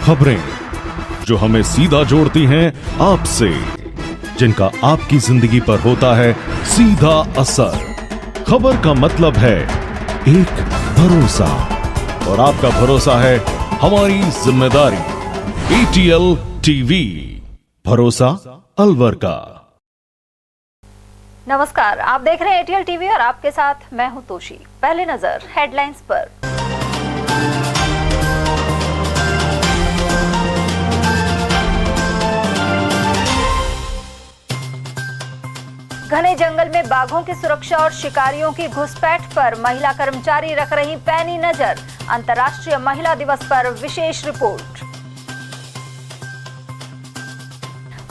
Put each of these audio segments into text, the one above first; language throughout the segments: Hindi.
खबरें जो हमें सीधा जोड़ती हैं आपसे, जिनका आपकी जिंदगी पर होता है सीधा असर। खबर का मतलब है एक भरोसा, और आपका भरोसा है हमारी जिम्मेदारी। ATL टीवी, भरोसा अलवर का। नमस्कार, आप देख रहे हैं ATL टीवी और आपके साथ मैं हूं तोशी। पहले नजर हेडलाइंस पर। घने जंगल में बाघों की सुरक्षा और शिकारियों की घुसपैठ पर महिला कर्मचारी रख रही पैनी नजर। अंतर्राष्ट्रीय महिला दिवस पर विशेष रिपोर्ट।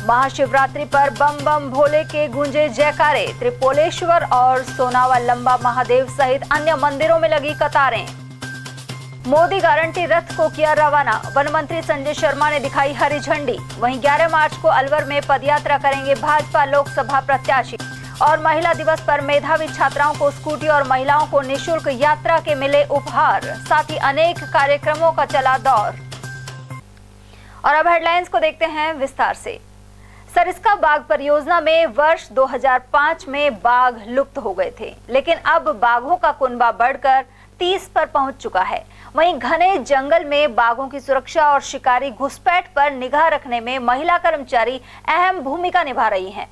महाशिवरात्रि पर बम बम भोले के गूंजे जयकारे। त्रिपोलेश्वर और सोनावा लंबा महादेव सहित अन्य मंदिरों में लगी कतारें। मोदी गारंटी रथ को किया रवाना। वन मंत्री संजय शर्मा ने दिखाई हरी झंडी। वहीं 11 मार्च को अलवर में पदयात्रा करेंगे भाजपा लोकसभा प्रत्याशी। और महिला दिवस पर मेधावी छात्राओं को स्कूटी और महिलाओं को निःशुल्क यात्रा के मिले उपहार। साथ ही अनेक कार्यक्रमों का चला दौर। और अब हेडलाइंस को देखते हैं विस्तार से। सरिस्का बाघ परियोजना में वर्ष 2005 में बाघ लुप्त हो गए थे, लेकिन अब बाघों का कुनबा बढ़कर 30 पर पहुंच चुका है। वहीं घने जंगल में बाघों की सुरक्षा और शिकारी घुसपैठ पर निगाह रखने में महिला कर्मचारी अहम भूमिका निभा रही हैं।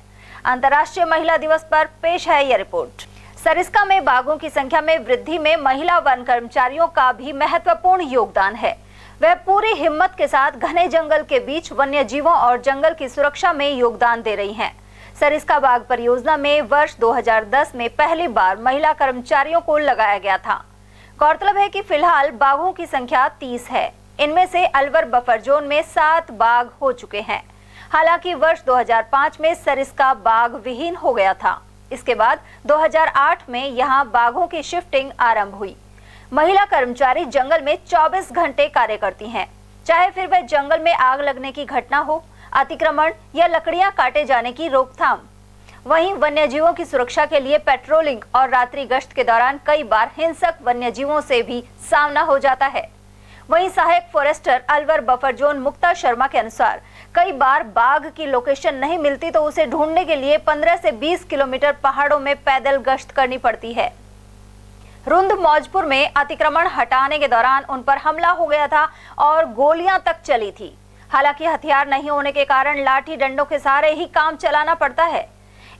अंतर्राष्ट्रीय महिला दिवस पर पेश है यह रिपोर्ट। सरिस्का में बाघों की संख्या में वृद्धि में महिला वन कर्मचारियों का भी महत्वपूर्ण योगदान है। वह पूरी हिम्मत के साथ घने जंगल के बीच वन्य जीवों और जंगल की सुरक्षा में योगदान दे रही हैं। सरिस्का बाघ परियोजना में वर्ष 2010 में पहली बार महिला कर्मचारियों को लगाया गया था। गौरतलब है कि फिलहाल बाघों की संख्या 30 है। इनमें से अलवर बफर जोन में 7 बाघ हो चुके हैं। हालांकि वर्ष 2005 में सरिस्का बाघ विहीन हो गया था। इसके बाद 2008 में यहां बाघों की शिफ्टिंग आरंभ हुई। महिला कर्मचारी जंगल में 24 घंटे कार्य करती हैं, चाहे फिर वह जंगल में आग लगने की घटना हो, अतिक्रमण या लकड़ियां काटे जाने की रोकथाम। वहीं वन्यजीवों की सुरक्षा के लिए पेट्रोलिंग और रात्रि गश्त के दौरान कई बार हिंसक वन्यजीवों से भी सामना हो जाता है। वहीं सहायक फॉरेस्टर अलवर बफर जोन मुक्ता शर्मा के अनुसार कई बार बाघ की लोकेशन नहीं मिलती तो उसे ढूंढने के लिए 15 से 20 किलोमीटर पहाड़ों में पैदल गश्त करनी पड़ती है। रुंद मौजपुर में अतिक्रमण हटाने के दौरान उन पर हमला हो गया था और गोलियां तक चली थी। हालांकि हथियार नहीं होने के कारण लाठी डंडों के सहारे ही काम चलाना पड़ता है।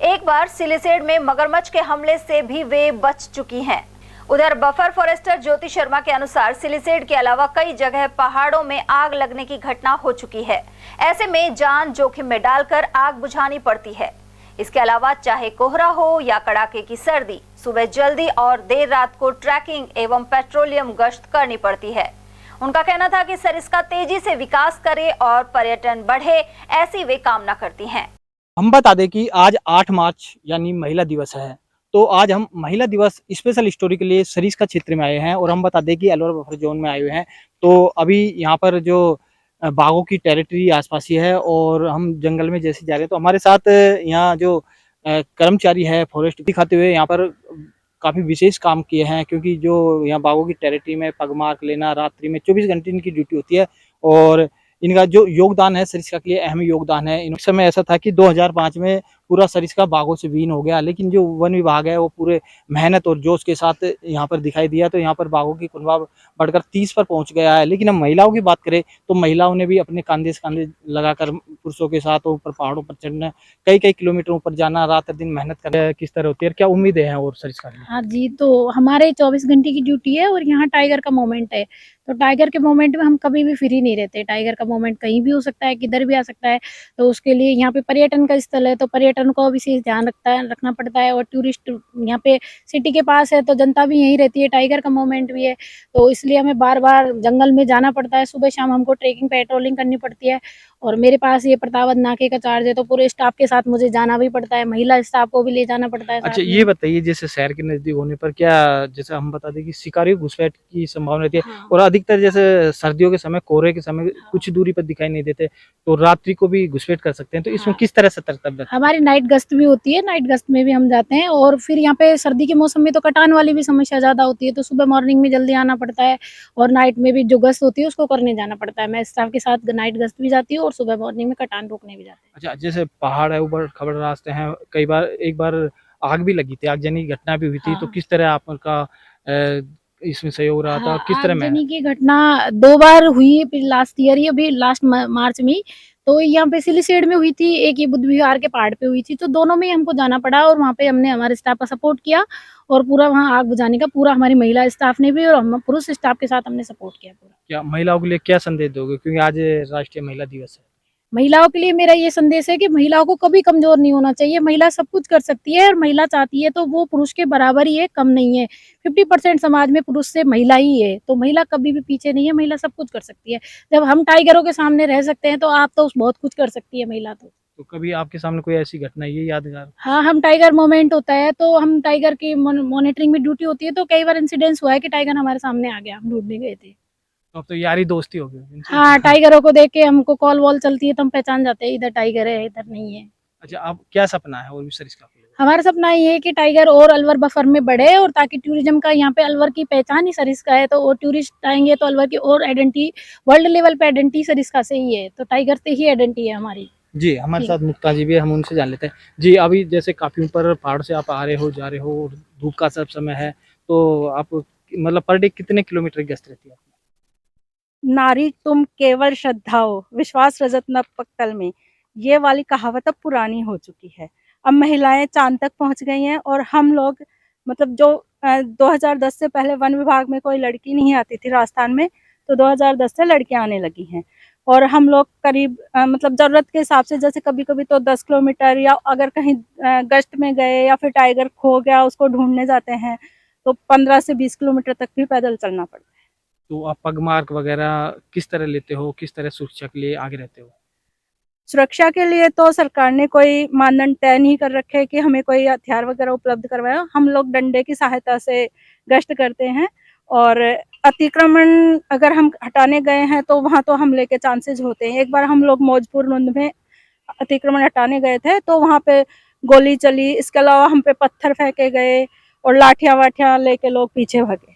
एक बार सिलिसेड में मगरमच्छ के हमले से भी वे बच चुकी हैं। उधर बफर फॉरेस्टर ज्योति शर्मा के अनुसार सिलिसेड के अलावा कई जगह पहाड़ों में आग लगने की घटना हो चुकी है। ऐसे में जान जोखिम में डालकर आग बुझानी पड़ती है। इसके अलावा चाहे कोहरा हो या कड़ाके की सर्दी, सुबह जल्दी और देर रात को ट्रैकिंग एवं पेट्रोलियम गश्त करनी पड़ती है। उनका कहना था कि सरिस्का तेजी से विकास करे और पर्यटन बढ़े, ऐसी वे कामना करती हैं। हम बता दें कि आज 8 मार्च यानी महिला दिवस है, तो आज हम महिला दिवस स्पेशल स्टोरी के लिए सरिस्का क्षेत्र में आए हैं और हम बता दें कि अलवर बफर जोन में आए हुए हैं। तो अभी यहाँ पर जो बाघों की टेरिटरी आसपास ही है और हम जंगल में जैसे जा रहे हैं, तो हमारे साथ यहाँ जो कर्मचारी है फॉरेस्ट दिखाते हुए यहाँ पर काफ़ी विशेष काम किए हैं, क्योंकि जो यहाँ बाघों की टेरिटरी में पगमार्क लेना, रात्रि में 24 घंटे इनकी ड्यूटी होती है और इनका जो योगदान है सरिस्का के लिए अहम योगदान है। इन समय ऐसा था कि 2005 में पूरा सरिस्का बाघों से विहीन हो गया, लेकिन जो वन विभाग है वो पूरे मेहनत और जोश के साथ यहाँ पर दिखाई दिया, तो यहाँ पर बाघों की कुनबा बढ़कर 30 पर पहुँच गया है। लेकिन हम महिलाओं की बात करें तो महिलाओं ने भी अपने कंधे से कंधे लगाकर पुरुषों के साथ ऊपर पहाड़ों पर चढ़ना, कई किलोमीटर ऊपर जाना, रात दिन मेहनत करना किस तरह होती है, क्या उम्मीदें हैं और सरिस्का की? हाँ जी, तो हमारे 24 घंटे की ड्यूटी है और यहाँ टाइगर का मोमेंट है। तो टाइगर के मोमेंट में हम कभी भी फ्री नहीं रहते। टाइगर का मोमेंट कहीं भी हो सकता है, किधर भी आ सकता है। तो उसके लिए यहाँ पे पर्यटन का स्थल है, तो पर्यटन को विशेष ध्यान रखना पड़ता है। और टूरिस्ट यहाँ पे सिटी के पास है तो जनता भी यहीं रहती है, टाइगर का मोमेंट भी है, तो इसलिए हमें बार बार जंगल में जाना पड़ता है। सुबह शाम हमको ट्रेकिंग पेट्रोलिंग करनी पड़ती है और मेरे पास ये प्रतापगढ़ नाके का चार्ज है, तो पूरे स्टाफ के साथ मुझे जाना भी पड़ता है, महिला स्टाफ को भी ले जाना पड़ता है अच्छा, साथ ये में। बताइए जैसे शहर के नजदीक होने पर क्या, जैसे हम बता दें कि शिकारी घुसपैठ की संभावना रहती है, हाँ। और अधिकतर जैसे सर्दियों के समय, कोहरे के समय कुछ दूरी पर दिखाई नहीं देते, तो रात्रि को भी घुसपैठ कर सकते हैं, तो इसमें हाँ। किस तरह सतर्कता बरतें? हमारी नाइट गश्त भी होती है, नाइट गश्त में भी हम जाते हैं। और फिर यहाँ पे सर्दी के मौसम में तो कटान वाली भी समस्या ज़्यादा होती है, तो सुबह मॉर्निंग में जल्दी आना पड़ता है, और नाइट में भी जो गश्त होती है उसको करने जाना पड़ता है। मैं स्टाफ के साथ नाइट गश्त भी जाती हूँ और सुबह मॉर्निंग में कटान रोकने भी जाते हैं। अच्छा, जैसे पहाड़ है, ऊबड़ खबड़ रास्ते हैं, कई बार एक बार आग भी लगी थी, आगजनी की घटना भी हुई थी, तो हाँ। किस तरह आपका इसमें सहयोग रहा था, हाँ, किस तरह में? आगजनी की घटना 2 बार हुई, फिर लास्ट ईयर ही अभी लास्ट मार्च में ही। तो यहाँ पे सिलीसेड में हुई थी, एक ये बुद्ध विहार के पहाड़ पे हुई थी, तो दोनों में ही हमको जाना पड़ा, और वहाँ पे हमने हमारे स्टाफ का सपोर्ट किया, और पूरा वहाँ आग बुझाने का पूरा हमारी महिला स्टाफ ने भी, और हम पुरुष स्टाफ के साथ हमने सपोर्ट किया पूरा। क्या महिलाओं के लिए क्या संदेश दोगे, क्योंकि आज राष्ट्रीय महिला दिवस है? महिलाओं के लिए मेरा ये संदेश है कि महिलाओं को कभी कमजोर नहीं होना चाहिए। महिला सब कुछ कर सकती है, और महिला चाहती है तो वो पुरुष के बराबर ही है, कम नहीं है। 50% समाज में पुरुष से महिला ही है, तो महिला कभी भी पीछे नहीं है, महिला सब कुछ कर सकती है। जब हम टाइगरों के सामने रह सकते हैं, तो आप तो बहुत कुछ कर सकती है महिला तो कभी आपके सामने कोई ऐसी घटना ये यादगार? हाँ, हम टाइगर मोमेंट होता है, तो हम टाइगर की मॉनिटरिंग में ड्यूटी होती है, तो कई बार इंसिडेंस हुआ है कि टाइगर हमारे सामने आ गया, हम ढूंढने गए थे। तो अब तो यारी दोस्ती हो गई इनसे। हाँ, टाइगरों को देख के हमको कॉल वॉल चलती है, तो हम पहचान जाते हैं इधर टाइगर है, इधर नहीं है। अच्छा, अब क्या सपना है और भी सरिस्का के लिए? हमारा सपना ये है कि टाइगर और अलवर बफर में बढ़े, और ताकि टूरिज्म का यहाँ पे अलवर की पहचान ही सरिस्का है, तो और टूरिस्ट आएंगे तो अलवर की और आइडेंटिटी, वर्ल्ड लेवल पे आइडेंटिटी सरिस्का से ही है, तो टाइगर से ही आइडेंटिटी है हमारी। जी, हमारे जी। साथ मुक्ता जी भी है, हम उनसे जान लेते हैं। जी, अभी जैसे काफ़ी ऊपर पहाड़ से आप आ रहे हो, जा रहे हो, और धूप का सब समय है, तो आप मतलब पर डे कितने किलोमीटर की गश्त रहती है आपकी? नारी तुम केवल श्रद्धा हो, विश्वास रजत न पक्कल में, ये वाली कहावत अब पुरानी हो चुकी है। अब महिलाएं चांद तक पहुंच गई हैं, और हम लोग मतलब जो 2010 से पहले वन विभाग में कोई लड़की नहीं आती थी राजस्थान में, तो 2010 से लड़कियां आने लगी हैं। और हम लोग करीब मतलब ज़रूरत के हिसाब से, जैसे कभी कभी तो 10 किलोमीटर, या अगर कहीं गश्त में गए या फिर टाइगर खो गया उसको ढूंढने जाते हैं, तो 15 से 20 किलोमीटर तक भी पैदल चलना पड़ता है। तो आप पग मार्क वगैरह किस तरह लेते हो, किस तरह सुरक्षा के लिए आगे रहते हो? सुरक्षा के लिए तो सरकार ने कोई मानदंड तय नहीं कर रखे कि हमें कोई हथियार वगैरह उपलब्ध करवाए। हम लोग डंडे की सहायता से गश्त करते हैं, और अतिक्रमण अगर हम हटाने गए हैं तो वहाँ तो हमले के चांसेस होते हैं। एक बार हम लोग मौजपुर लुंड में अतिक्रमण हटाने गए थे, तो वहाँ पे गोली चली, इसके अलावा हम पे पत्थर फेंके गए, और लाठियाँ वाठियाँ लेके लोग पीछे भागे।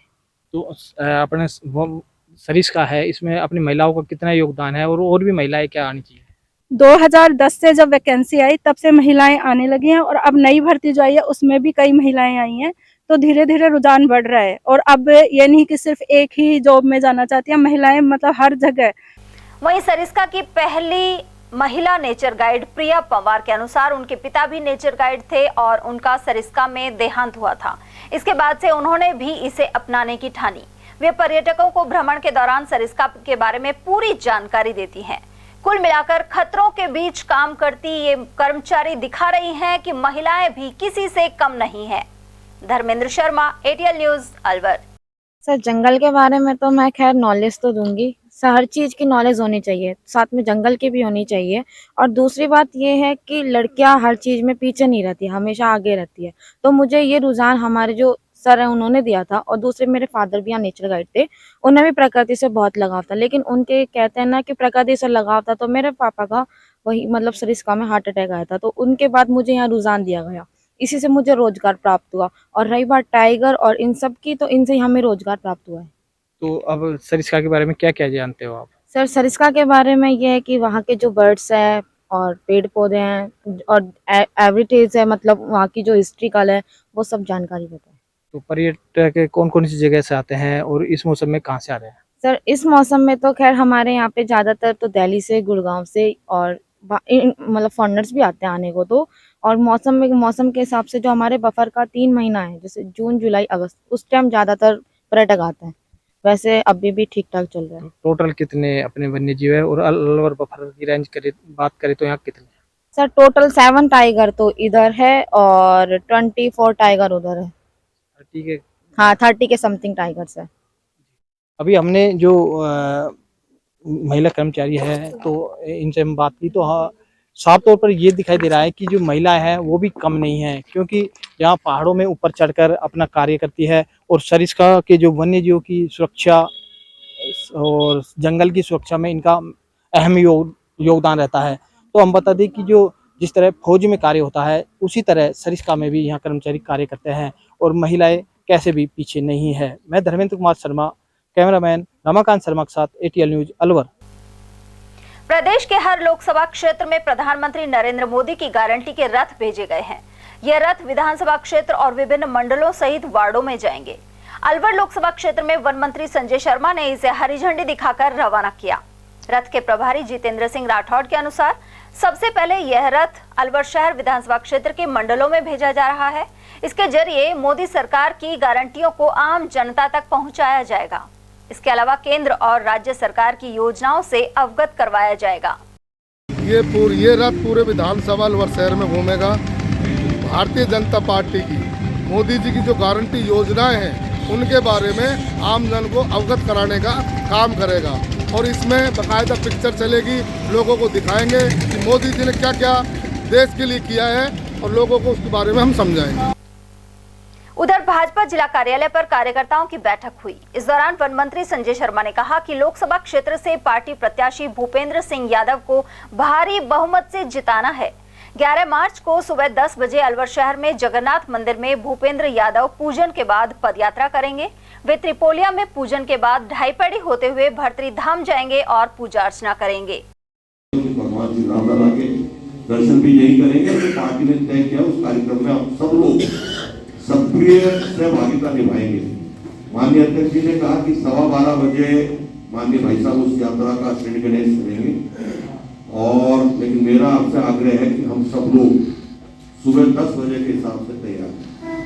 तो अपने वो सरिस्का है, इसमें अपनी महिलाओं का कितना योगदान है, और भी महिलाएं क्या आनी चाहिए? 2010 से जब वैकेंसी आई तब से महिलाएं आने लगी हैं, और अब नई भर्ती जो आई है उसमें भी कई महिलाएं आई हैं, तो धीरे धीरे रुझान बढ़ रहा है। और अब ये नहीं कि सिर्फ एक ही जॉब में जाना चाहती हैं महिलाएं, मतलब हर जगह। वहीं सरिस्का की पहली महिला नेचर गाइड प्रिया पंवार के अनुसार उनके पिता भी नेचर गाइड थे और उनका सरिस्का में देहांत हुआ था। इसके बाद से उन्होंने भी इसे अपनाने की ठानी। वे पर्यटकों को भ्रमण के दौरान सरिस्का के बारे में पूरी जानकारी देती हैं। कुल मिलाकर खतरों के बीच काम करती ये कर्मचारी दिखा रही हैं कि महिलाएं भी किसी से कम नहीं है। Dharmendra Sharma, ATL news, Alwar. Sir, जंगल के बारे में तो मैं खैर नॉलेज तो दूंगी, हर चीज़ की नॉलेज होनी चाहिए, साथ में जंगल की भी होनी चाहिए। और दूसरी बात ये है कि लड़कियां हर चीज़ में पीछे नहीं रहती, हमेशा आगे रहती है। तो मुझे ये रुझान हमारे जो सर है उन्होंने दिया था, और दूसरे मेरे फादर भी यहाँ नेचर गाइड थे, उन्हें भी प्रकृति से बहुत लगाव था। लेकिन उनके कहते हैं ना कि प्रकृति से लगाव था, तो मेरे पापा का वही मतलब सरिस्का में हार्ट अटैक आया था, तो उनके बाद मुझे यहाँ रुझान दिया गया, इसी से मुझे रोजगार प्राप्त हुआ। और रही बात टाइगर और इन सब की, तो इनसे हमें रोजगार प्राप्त हुआ है। तो अब सरिस्का के बारे में क्या क्या जानते हो आप? सर, सरिस्का के बारे में ये है कि वहाँ के जो बर्ड्स हैं और पेड़ पौधे हैं और एवरीडेज है, मतलब वहाँ की जो हिस्ट्रिकल है, वो सब जानकारी देता है। तो पर्यटक कौन कौन सी जगह से आते हैं, और इस मौसम में कहाँ से आ रहे हैं? सर, इस मौसम में तो खैर हमारे यहाँ पे ज़्यादातर तो दिल्ली से, गुड़गांव से, और मतलब फॉरेनर्स भी आते हैं आने को। तो और मौसम के हिसाब से जो हमारे बफर का 3 महीना है, जैसे जून, जुलाई, अगस्त, उस टाइम ज़्यादातर पर्यटक आते हैं। वैसे अभी भी ठीक ठाक चल रहा है। टोटल कितने अपने वन्य जीव है, और अलवर बफर की रेंज बात करें तो यहाँ कितने? सर, टोटल 7 टाइगर तो इधर है और 24 टाइगर उधर है। ठीक है। हाँ, 30 के समथिंग टाइगर्स है। अभी हमने जो महिला कर्मचारी है, तो इनसे हम बात की तो हाँ, साफ तौर पर ये दिखाई दे रहा है कि जो महिला है वो भी कम नहीं है, क्योंकि यहाँ पहाड़ों में ऊपर चढ़कर अपना कार्य करती है और सरिस्का के जो वन्य जीवों की सुरक्षा और जंगल की सुरक्षा में इनका अहम योगदान रहता है। तो हम बता दें कि जो जिस तरह फौज में कार्य होता है उसी तरह सरिस्का में भी यहाँ कर्मचारी कार्य करते हैं और महिलाएं कैसे भी पीछे नहीं है। मैं धर्मेंद्र कुमार शर्मा, कैमरामैन रमाकांत शर्मा के साथ ATL न्यूज अलवर। प्रदेश के हर लोकसभा क्षेत्र में प्रधानमंत्री नरेंद्र मोदी की गारंटी के रथ भेजे गए हैं। ये रथ विधानसभा क्षेत्र और विभिन्न मंडलों सहित वार्डों में जाएंगे। अलवर लोकसभा क्षेत्र में वन मंत्री संजय शर्मा ने इसे हरी झंडी दिखाकर रवाना किया। रथ के प्रभारी जितेंद्र सिंह राठौड़ के अनुसार सबसे पहले यह रथ अलवर शहर विधानसभा क्षेत्र के मंडलों में भेजा जा रहा है। इसके जरिए मोदी सरकार की गारंटियों को आम जनता तक पहुंचाया जाएगा। इसके अलावा केंद्र और राज्य सरकार की योजनाओं से अवगत करवाया जाएगा। ये रथ पूरे विधानसभा अलवर शहर में घूमेगा। भारतीय जनता पार्टी की मोदी जी की जो गारंटी योजनाएं हैं उनके बारे में आम जन को अवगत कराने का काम करेगा और इसमें बाकायदा पिक्चर चलेगी। लोगों को दिखाएंगे कि मोदी जी ने क्या क्या देश के लिए किया है और लोगों को उसके बारे में हम समझाएंगे। उधर भाजपा जिला कार्यालय पर कार्यकर्ताओं की बैठक हुई। इस दौरान वन मंत्री संजय शर्मा ने कहा कि लोकसभा क्षेत्र से पार्टी प्रत्याशी भूपेंद्र सिंह यादव को भारी बहुमत से जिताना है। 11 मार्च को सुबह 10 बजे अलवर शहर में जगन्नाथ मंदिर में भूपेंद्र यादव पूजन के बाद पदयात्रा करेंगे। वे त्रिपोलिया में पूजन के बाद ढाईपड़ी होते हुए भर्तरी धाम जाएंगे और पूजा अर्चना करेंगे। भगवान श्री राम लला के दर्शन भी यही करेंगे। तो पार्टी ने तय किया उस कार्यक्रम में आप सब लोग सक्रिय सहभागिता निभाएंगे। माननीय अध्यक्ष जी ने कहा कि 12:15 बजे माननीय भाई साहब उस यात्रा का श्रेणी गणेश करेंगे और लेकिन मेरा आपसे आग्रह है कि हम सब लोग सुबह 10 बजे के हिसाब से तैयार हैं।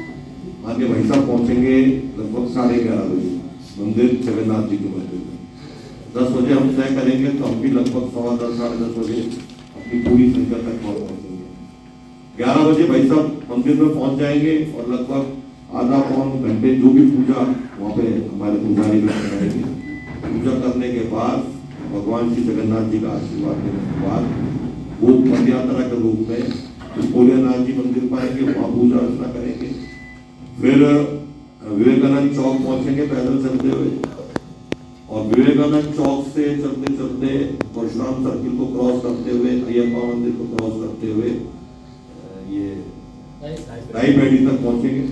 माननीय भाई साहब पहुंचेंगे लगभग 11:30 बजे मंदिर जगन्नाथ जी के मंदिर में। 10 बजे हम तय करेंगे तो हम भी लगभग 10:15 साढ़े 10 बजे अपनी पूरी संख्या तक पहुंचेंगे। 11 बजे भाई साहब मंदिर में पहुंच जाएंगे और लगभग आधा पौन घंटे जो भी पूजा वहाँ पे हमारे पुजारी लोग करेंगे। पूजा करने के बाद भगवान श्री जगन्नाथ जी का आशीर्वाद लेने के बाद वो पदयात्रा के रूप में भोलेनाथ जी मंदिर पाएंगे, वहाँ पूजा अर्चना करेंगे। फिर विवेकानंद चौक पहुंचेंगे पैदल चलते हुए और विवेकानंद चौक से चलते चलते परशुराम सर्किल को क्रॉस करते हुए अयप्पा मंदिर को क्रॉस करते हुए ये ढाईपड़ी तक पहुंचेंगे।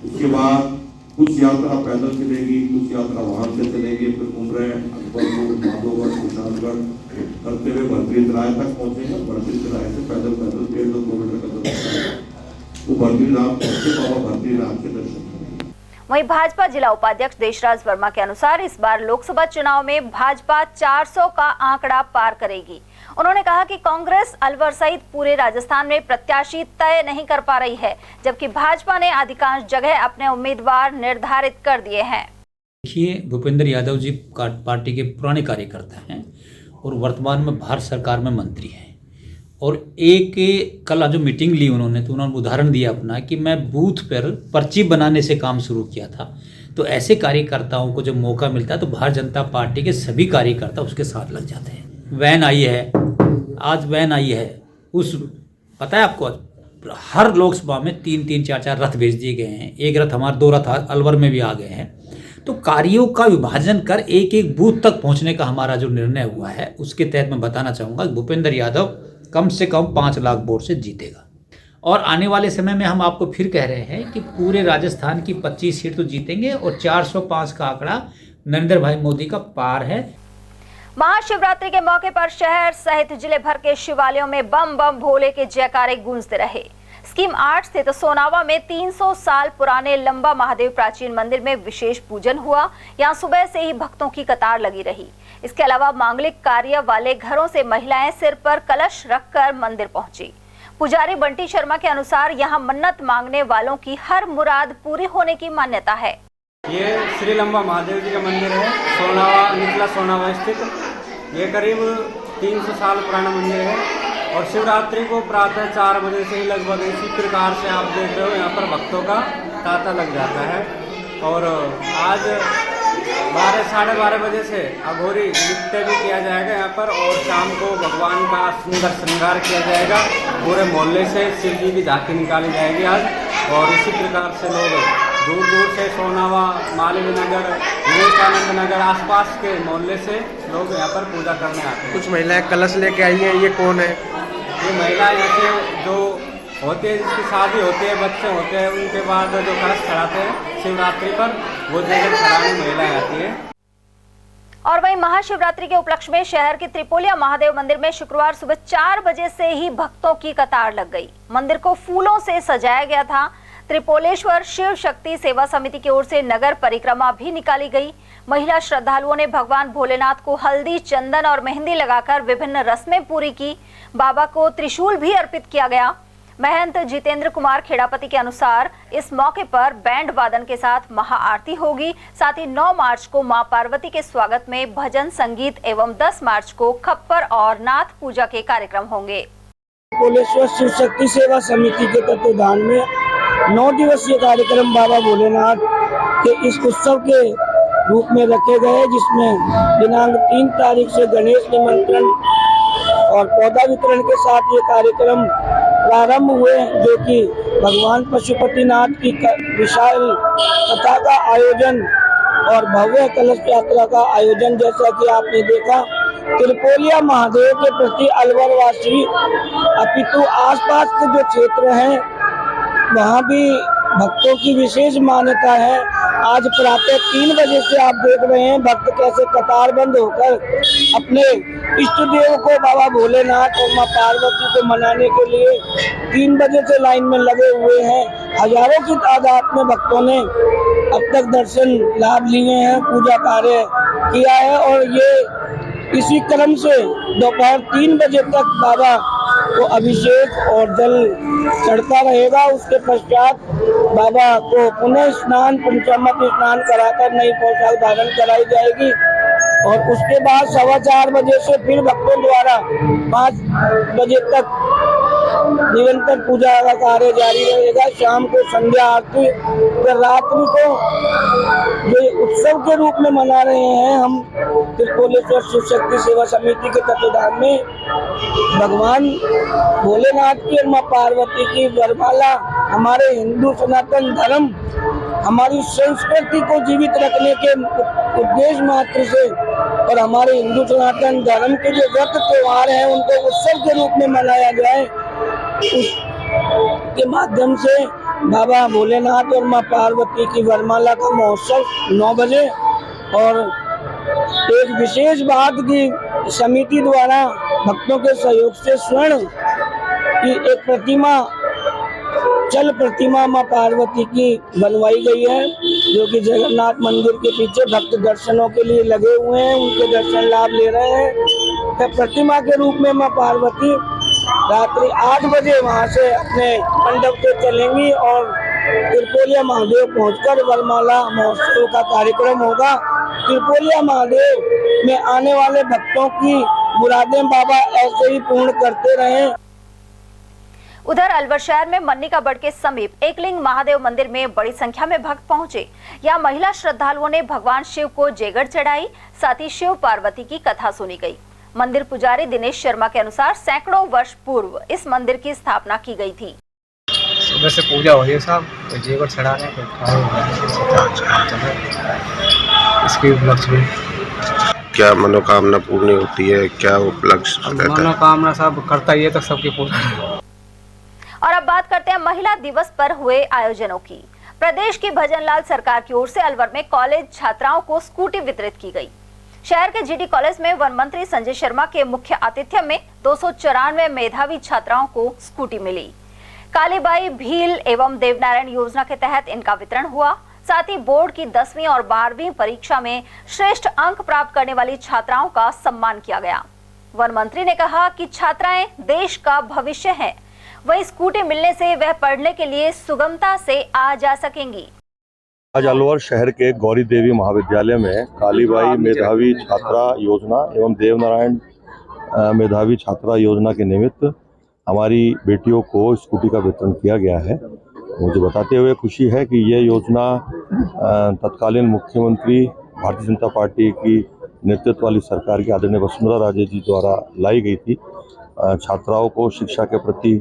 उसके बाद कुछ यात्रा पैदल चलेगी, कुछ यात्रा वाहन से चलेगी, फिर उमरे अकबरपुर माधोगढ़ कुशालगढ़ करते हुए भर्तरी तराई तक पहुंचेंगे। भर्तरी तराई से पैदल 1.5 किलोमीटर का दर्शन वो भर्तरी नाम पहुंचे बाबा भर्तरी नाम के दर्शन करेंगे। वहीं भाजपा जिला उपाध्यक्ष देशराज वर्मा के अनुसार इस बार लोकसभा चुनाव में भाजपा 400 का आंकड़ा पार करेगी। उन्होंने कहा कि कांग्रेस अलवर सहित पूरे राजस्थान में प्रत्याशी तय नहीं कर पा रही है, जबकि भाजपा ने अधिकांश जगह अपने उम्मीदवार निर्धारित कर दिए हैं। देखिए, भूपेंद्र यादव जी पार्टी के पुराने कार्यकर्ता हैं और वर्तमान में भारत सरकार में मंत्री हैं और एक कल जो मीटिंग ली उन्होंने तो उन्होंने उदाहरण दिया अपना कि मैं बूथ पर पर्ची बनाने से काम शुरू किया था। तो ऐसे कार्यकर्ताओं को जब मौका मिलता है तो भारतीय जनता पार्टी के सभी कार्यकर्ता उसके साथ लग जाते हैं। वैन आई है, आज वैन आई है, उस पता है आपको हर लोकसभा में 3-3, 4-4 रथ भेज दिए गए हैं। एक रथ हमारे 2 रथ अलवर में भी आ गए हैं। तो कार्यों का विभाजन कर एक एक बूथ तक पहुंचने का हमारा जो निर्णय हुआ है उसके तहत मैं बताना चाहूँगा भूपेंद्र यादव कम से कम 5 लाख वोट से जीतेगा। और आने वाले समय में हम आपको फिर कह रहे हैं कि पूरे राजस्थान की 25 सीट तो जीतेंगे और 405 का आंकड़ा नरेंद्र भाई मोदी का पार है। महाशिवरात्रि के मौके पर शहर सहित जिले भर के शिवालयों में बम बम भोले के जयकारे गूंजते रहे। स्कीम 8 स्थित सोनावा में 300 साल पुराने लंबा महादेव प्राचीन मंदिर में विशेष पूजन हुआ। यहां सुबह से ही भक्तों की कतार लगी रही। इसके अलावा मांगलिक कार्य वाले घरों से महिलाएं सिर पर कलश रखकर मंदिर पहुंची। पुजारी बंटी शर्मा के अनुसार यहां मन्नत मांगने वालों की हर मुराद पूरी होने की मान्यता है। ये श्री लंबा महादेव जी का मंदिर है, सोनावा निचला सोनावा स्थित। ये करीब 300 साल पुराना मंदिर है और शिवरात्रि को प्रातः 4 बजे से ही लगभग इसी प्रकार से आप देख रहे हो यहाँ पर भक्तों का तांता लग जाता है। और आज 12 साढ़े 12 बजे से अघोरी नृत्य भी किया जाएगा यहाँ पर, और शाम को भगवान का सुंदर श्रृंगार किया जाएगा। पूरे मोहल्ले से शिव जी की झांकी निकाली जाएगी आज, और इसी प्रकार से लोग दूर दूर से सोनावा, मालवीय नगर, विवेकानंद नगर आसपास के मोहल्ले से लोग यहाँ पर पूजा करने आते हैं। कुछ महिलाएं कलश लेके आई हैं, ये कौन है? ये महिला यहाँ से जो होती है, जिसकी शादी होती है, बच्चे होते हैं, उनके बाद जो कलश चढ़ाते हैं शिवरात्रि पर, वो जगह चढ़ाने महिलाएं आती है। और वहीं महाशिवरात्रि के उपलक्ष्य में शहर के त्रिपोलिया महादेव मंदिर में शुक्रवार सुबह 4 बजे से ही भक्तों की कतार लग गई। मंदिर को फूलों से सजाया गया था। त्रिपोलेश्वर शिव शक्ति सेवा समिति की ओर से नगर परिक्रमा भी निकाली गई। महिला श्रद्धालुओं ने भगवान भोलेनाथ को हल्दी, चंदन और मेहंदी लगाकर विभिन्न रस्में पूरी की। बाबा को त्रिशूल भी अर्पित किया गया। महंत जितेंद्र कुमार खेड़ापति के अनुसार इस मौके पर बैंड वादन के साथ महाआरती होगी। साथ ही 9 मार्च को मां पार्वती के स्वागत में भजन संगीत एवं 10 मार्च को खप्पर और नाथ पूजा के कार्यक्रम होंगे। त्रिपोलेश्वर शिव शक्ति सेवा समिति के तत्वाधान में 9 दिवसीय कार्यक्रम बाबा भोलेनाथ के इस उत्सव के रूप में रखे गए, जिसमें दिनांक 3 तारीख से गणेश निमंत्रण और पौधा वितरण के साथ ये कार्यक्रम प्रारंभ हुए, जो कि भगवान पशुपतिनाथ की विशाल कथा का आयोजन और भव्य कलश यात्रा का आयोजन, जैसा कि आपने देखा, त्रिपोलिया महादेव के प्रति अलवर वासी अपितु आसपास के जो क्षेत्र हैं वहाँ भी भक्तों की विशेष मान्यता है। आज प्रातः 3 बजे से आप देख रहे हैं भक्त कैसे कतारबंद होकर अपने इष्ट देव को बाबा भोलेनाथ और मां पार्वती को मनाने के लिए 3 बजे से लाइन में लगे हुए हैं। हजारों की तादाद में भक्तों ने अब तक दर्शन लाभ लिए हैं, पूजा कार्य किया है, और ये इसी क्रम से दोपहर 3 बजे तक बाबा को अभिषेक और जल चढ़ता रहेगा। उसके पश्चात बाबा को पुनः स्नान, पंचामृत स्नान कराकर नई पोशाक धारण कराई जाएगी, और उसके बाद 4:15 बजे से फिर भक्तों द्वारा 5 बजे तक निरंतर पूजा का कार्य जारी रहेगा। शाम को संध्या आरती, फिर रात्रि को जो उत्सव के रूप में मना रहे हैं हम त्रिपोलेश्वर शिव शक्ति सेवा समिति के तत्वाधान में भगवान भोलेनाथ की और मां पार्वती की वरमाला हमारे हिंदू सनातन धर्म, हमारी संस्कृति को जीवित रखने के उद्देश्य मात्र से और हमारे हिंदू सनातन धर्म के जो व्रत त्योहार हैं उनको उत्सव के रूप में मनाया जाए, उसके माध्यम से बाबा भोलेनाथ और मां पार्वती की वरमाला का महोत्सव 9 बजे, और एक विशेष बात की समिति द्वारा भक्तों के सहयोग से स्वर्ण की एक प्रतिमा, चल प्रतिमा मां पार्वती की बनवाई गई है, जो कि जगन्नाथ मंदिर के पीछे भक्त दर्शनों के लिए लगे हुए हैं, उनके दर्शन लाभ ले रहे हैं। प्रतिमा के रूप में मां पार्वती रात्रि 8 बजे वहां से अपने मंडप से चलेंगी और त्रिपोलिया महादेव पहुंचकर वरमाला महोत्सव का कार्यक्रम होगा। त्रिपोलिया महादेव में आने वाले भक्तों की मुरादें बाबा ऐसे ही पूर्ण करते रहें। उधर अलवर शहर में मन्निकाबड़ के समीप एकलिंग महादेव मंदिर में बड़ी संख्या में भक्त पहुंचे। यहाँ महिला श्रद्धालुओं ने भगवान शिव को जेगड़ चढ़ाई, साथ ही शिव पार्वती की कथा सुनी गई। मंदिर पुजारी दिनेश शर्मा के अनुसार सैकड़ों वर्ष पूर्व इस मंदिर की स्थापना की गई थी। सुबह से पूजा हो रही है साहब, जेवर चढ़ा रहे हैं, इसकी उपलक्ष्य में क्या मनोकामना पूर्ण होती है, क्या उपलक्ष्य? मनोकामना साहब करता ही है तो सबकी पूर्ण। और अब बात करते हैं महिला दिवस पर हुए आयोजनों की। प्रदेश की भजनलाल सरकार की ओर से अलवर में कॉलेज छात्राओं को स्कूटी वितरित की गई। शहर के जीडी कॉलेज में वन मंत्री संजय शर्मा के मुख्य आतिथ्य में 294 मेधावी छात्राओं को स्कूटी मिली। कालीबाई भील एवं देवनारायण योजना के तहत इनका वितरण हुआ। साथ ही बोर्ड की 10वीं और 12वीं परीक्षा में श्रेष्ठ अंक प्राप्त करने वाली छात्राओं का सम्मान किया गया। वन मंत्री ने कहा कि छात्राएं देश का भविष्य हैं, वही स्कूटी मिलने से वह पढ़ने के लिए सुगमता से आ जा सकेंगी। आज अलवर शहर के गौरी देवी महाविद्यालय में कालीबाई मेधावी छात्रा योजना एवं देवनारायण मेधावी छात्रा योजना के निमित्त हमारी बेटियों को स्कूटी का वितरण किया गया है। मुझे बताते हुए खुशी है कि यह योजना तत्कालीन मुख्यमंत्री भारतीय जनता पार्टी की नेतृत्व वाली सरकार की आदरणीय वसुंधरा राजे जी द्वारा लाई गई थी, छात्राओं को शिक्षा के प्रति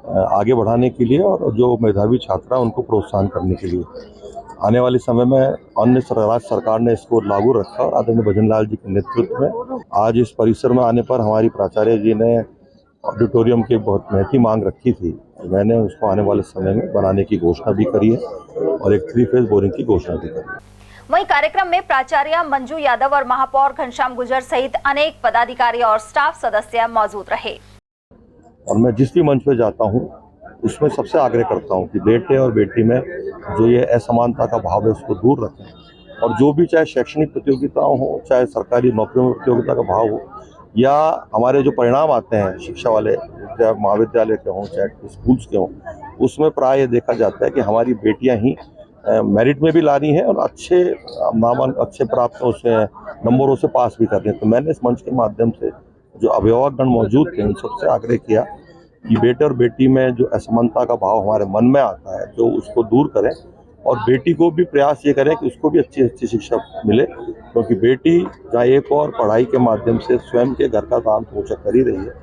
आगे बढ़ाने के लिए और जो मेधावी छात्रा उनको प्रोत्साहन करने के लिए। आने वाले समय में अन्य राज्य सरकार ने इसको लागू रखा और आदरणीय भजनलाल जी के नेतृत्व में आज इस परिसर में आने पर हमारी प्राचार्य जी ने ऑडिटोरियम की बहुत महती मांग रखी थी। मैंने उसको आने वाले समय में बनाने की घोषणा भी करी है और एक 3 फेज बोरिंग की घोषणा भी करी है। वहीं कार्यक्रम में प्राचार्य मंजू यादव और महापौर घनश्याम गुर्जर सहित अनेक पदाधिकारी और स्टाफ सदस्य मौजूद रहे। और मैं जिस भी मंच पे जाता हूँ उसमें सबसे आग्रह करता हूँ कि बेटे और बेटी में जो ये असमानता का भाव है उसको दूर रखें और जो भी चाहे शैक्षणिक प्रतियोगिताओं हो, चाहे सरकारी नौकरियों में प्रतियोगिता का भाव हो या हमारे जो परिणाम आते हैं शिक्षा वाले, चाहे महाविद्यालय के हों चाहे स्कूल्स के हों, उसमें प्राय देखा जाता है कि हमारी बेटियां ही मेरिट में भी ला रही हैं और अच्छे नामांकन अच्छे प्राप्त उससे नंबरों से पास भी कर रही हैं। तो मैंने इस मंच के माध्यम से जो अभिभावकगण मौजूद थे उन सबसे आग्रह किया कि बेटे और बेटी में जो असमानता का भाव हमारे मन में आता है जो उसको दूर करें और बेटी को भी प्रयास ये करें कि उसको भी अच्छी शिक्षा मिले, क्योंकि बेटी जहाँ एक और पढ़ाई के माध्यम से स्वयं के घर का नाम तो ऊँचा कर ही रही है,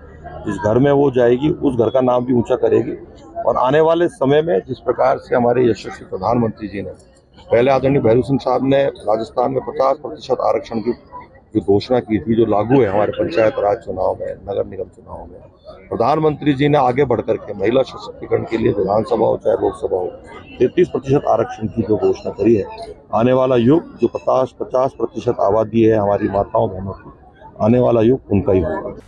जिस घर में वो जाएगी उस घर का नाम भी ऊँचा करेगी। और आने वाले समय में जिस प्रकार से हमारे यशस्वी प्रधानमंत्री जी ने पहले आदरणीय भैरू सिंह साहब ने राजस्थान में 50% आरक्षण की जो घोषणा की थी, जो लागू है हमारे पंचायत राज चुनाव में, नगर निगम चुनाव में, प्रधानमंत्री जी ने आगे बढ़कर के महिला सशक्तिकरण के लिए विधानसभा हो चाहे लोकसभा हो 33% आरक्षण की जो घोषणा करी है। आने वाला युग जो 50% आबादी है हमारी माताओं बहनों की, आने वाला युग उनका ही होगा।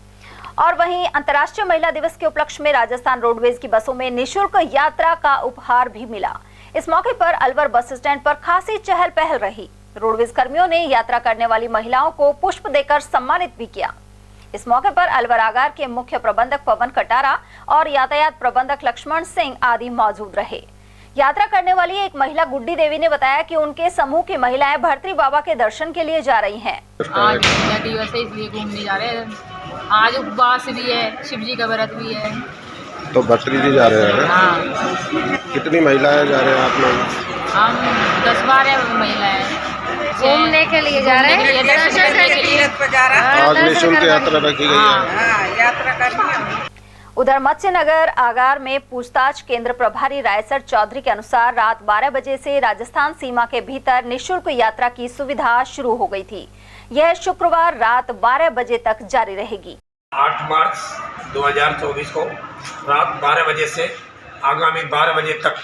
और वहीं अंतर्राष्ट्रीय महिला दिवस के उपलक्ष्य में राजस्थान रोडवेज की बसों में निःशुल्क यात्रा का उपहार भी मिला। इस मौके पर अलवर बस स्टैंड पर खासी चहल पहल रही। रोडवेज कर्मियों ने यात्रा करने वाली महिलाओं को पुष्प देकर सम्मानित भी किया। इस मौके पर अलवर आगार के मुख्य प्रबंधक पवन कटारा और यातायात प्रबंधक लक्ष्मण सिंह आदि मौजूद रहे। यात्रा करने वाली एक महिला गुड्डी देवी ने बताया कि उनके समूह की महिलाएं भर्तरी बाबा के दर्शन के लिए जा रही हैं। आज महिला दिवस है इसलिए घूमने जा रहे हैं। आज उपवास भी है, शिव जी का व्रत भी है। तो भर्तरी जी जा रहे हैं? हाँ। कितनी महिलाएं जा रहे हैं आप लोग? हम 10-12 महिलाएं घूमने के लिए जा रहे हैं, दर्शन करने के लिए आज निःशुल्क यात्रा रखी गई है। यात्रा करनी है। उधर मत्स्यनगर आगार में पूछताछ केंद्र प्रभारी रायसर चौधरी के अनुसार रात 12 बजे से राजस्थान सीमा के भीतर निःशुल्क यात्रा की सुविधा शुरू हो गई थी। यह शुक्रवार रात 12 बजे तक जारी रहेगी। 8 मार्च 2024 को रात 12 बजे से आगामी 12 बजे तक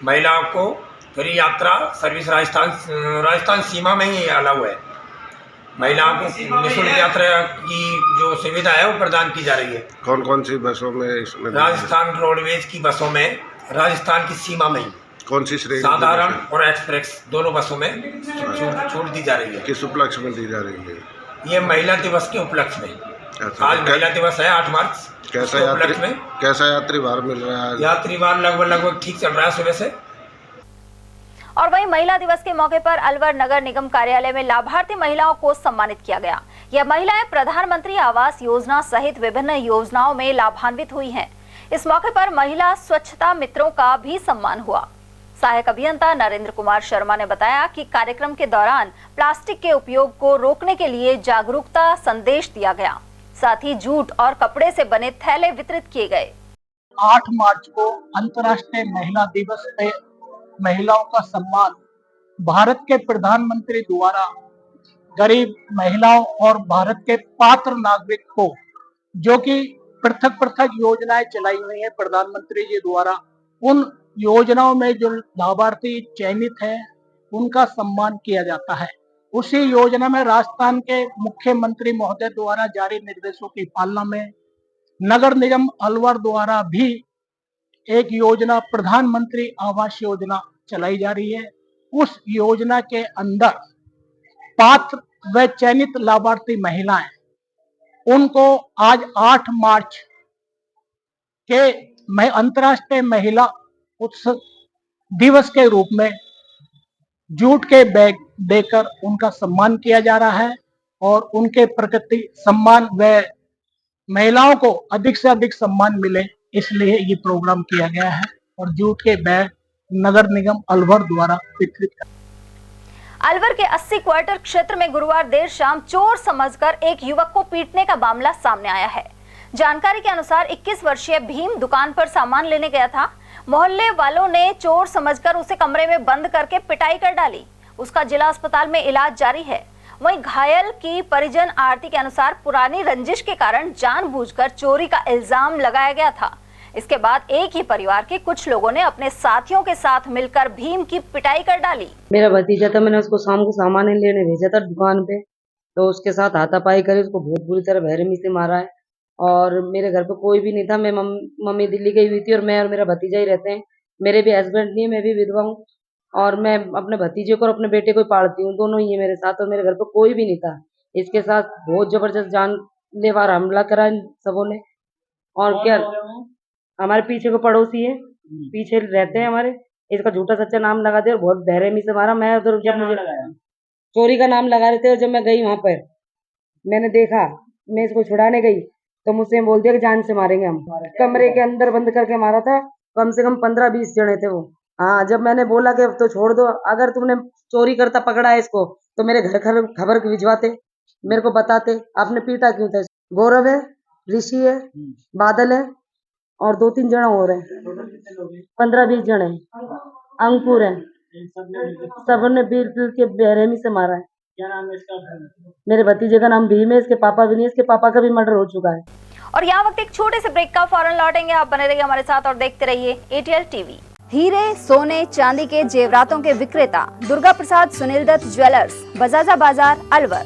महिलाओं को फ्री यात्रा सर्विस राजस्थान सीमा में ही अलाउ है। महिलाओं को निःशुल्क यात्रा की जो सुविधा है वो प्रदान की जा रही है। कौन कौन सी बसों में इसमें? राजस्थान रोडवेज की बसों में राजस्थान की सीमा में ही कौन सी श्रेणी? साधारण और एक्सप्रेस दोनों बसों में छूट दी जा रही है। किस उपलक्ष्य में दी जा रही है? ये महिला दिवस के उपलक्ष्य में। आज महिला दिवस है 8 मार्च। कैसा यात्री भार मिल रहा है? यात्री भार लगभग ठीक चल रहा है सुबह से। और वहीं महिला दिवस के मौके पर अलवर नगर निगम कार्यालय में लाभार्थी महिलाओं को सम्मानित किया गया। यह महिलाएं प्रधानमंत्री आवास योजना सहित विभिन्न योजनाओं में लाभान्वित हुई हैं। इस मौके पर महिला स्वच्छता मित्रों का भी सम्मान हुआ। सहायक अभियंता नरेंद्र कुमार शर्मा ने बताया कि कार्यक्रम के दौरान प्लास्टिक के उपयोग को रोकने के लिए जागरूकता संदेश दिया गया। साथ ही जूट और कपड़े से बने थैले वितरित किए गए। 8 मार्च को अंतर्राष्ट्रीय महिला दिवस पे महिलाओं का सम्मान भारत के प्रधानमंत्री द्वारा गरीब महिलाओं और भारत के पात्र नागरिक को, जो कि पृथक योजनाएं चलाई हुई हैं प्रधानमंत्री जी द्वारा, उन योजनाओं में जो लाभार्थी चयनित हैं उनका सम्मान किया जाता है। उसी योजना में राजस्थान के मुख्यमंत्री महोदय द्वारा जारी निर्देशों की पालना में नगर निगम अलवर द्वारा भी एक योजना प्रधानमंत्री आवास योजना चलाई जा रही है। उस योजना के अंदर पात्र व चयनित लाभार्थी महिलाएं, उनको आज 8 मार्च के अंतर्राष्ट्रीय महिला उत्सव दिवस के रूप में जूट के बैग देकर उनका सम्मान किया जा रहा है और उनके प्रति सम्मान व महिलाओं को अधिक से अधिक सम्मान मिले, इसलिए ये प्रोग्राम किया गया है और जूट के बैग नगर निगम अलवर द्वारा वितरित कर। अलवर के 80 क्वार्टर क्षेत्र में गुरुवार देर शाम चोर समझकर एक युवक को पीटने का मामला सामने आया है। जानकारी के अनुसार 21 वर्षीय भीम दुकान पर सामान लेने गया था। मोहल्ले वालों ने चोर समझकर उसे कमरे में बंद करके पिटाई कर डाली। उसका जिला अस्पताल में इलाज जारी है। वहीं घायल की परिजन आरती के अनुसार पुरानी रंजिश के कारण जानबूझकर चोरी का इल्जाम लगाया गया था। इसके बाद एक ही परिवार के कुछ लोगों ने अपने साथियों के साथ मिलकर भीम की पिटाई कर डाली। मेरा भतीजा था, मैंने उसको शाम को सामान लेने भेजा था दुकान पे, तो उसके साथ हाथापाई करी, उसको बहुत बुरी तरह बेरहमी से मारा है। और मेरे घर पे कोई भी नहीं था, मैं मम्मी दिल्ली गई हुई थी और मैं और मेरा भतीजा ही रहते हैं। मेरे भी हस्बैंड नहीं है, मैं भी विधवा हूँ और मैं अपने भतीजे को और अपने बेटे को पालती हूँ, दोनों ही है मेरे साथ और मेरे घर पे कोई भी नहीं था। इसके साथ बहुत जबरदस्त जानलेवा हमला करा इन सबों ने। और क्या, हमारे पीछे को पड़ोसी है, पीछे रहते हैं हमारे, इसका झूठा सच्चा नाम लगा दिया और बहुत बेरहमी से मारा। मैं उधर जब मुझे चोरी का नाम लगा रहे थे और जब मैं गई वहां पर मैंने देखा, मैं इसको छुड़ाने गई तो मुझसे बोल दिया कि जान से मारेंगे हम। कमरे के अंदर बंद करके मारा था, कम से कम 15-20 जने थे वो। हाँ, जब मैंने बोला कि तो छोड़ दो, अगर तुमने चोरी करता पकड़ा है इसको तो मेरे घर खबर भिजवाते, मेरे को बताते, आपने पीटा क्यों था। गौरव है, ऋषि है, बादल है और 2-3 जने और हैं, 15-20 जने। अंकुर है, सबने बिल्कुल के बेरहमी से मारा है। क्या नाम है इसका? मेरे भतीजे का नाम भीम है, इसके पापा भी नहीं, इसके पापा का भी मर्डर हो चुका है। और यहाँ वक्त एक छोटे से ब्रेक का, फौरन लौटेंगे। आप बने रहिए हमारे साथ और देखते रहिए ATL TV। हीरे, सोने, चांदी के जेवरातों के विक्रेता दुर्गा प्रसाद सुनील दत्त ज्वेलर्स, बजाजा बाजार, अलवर।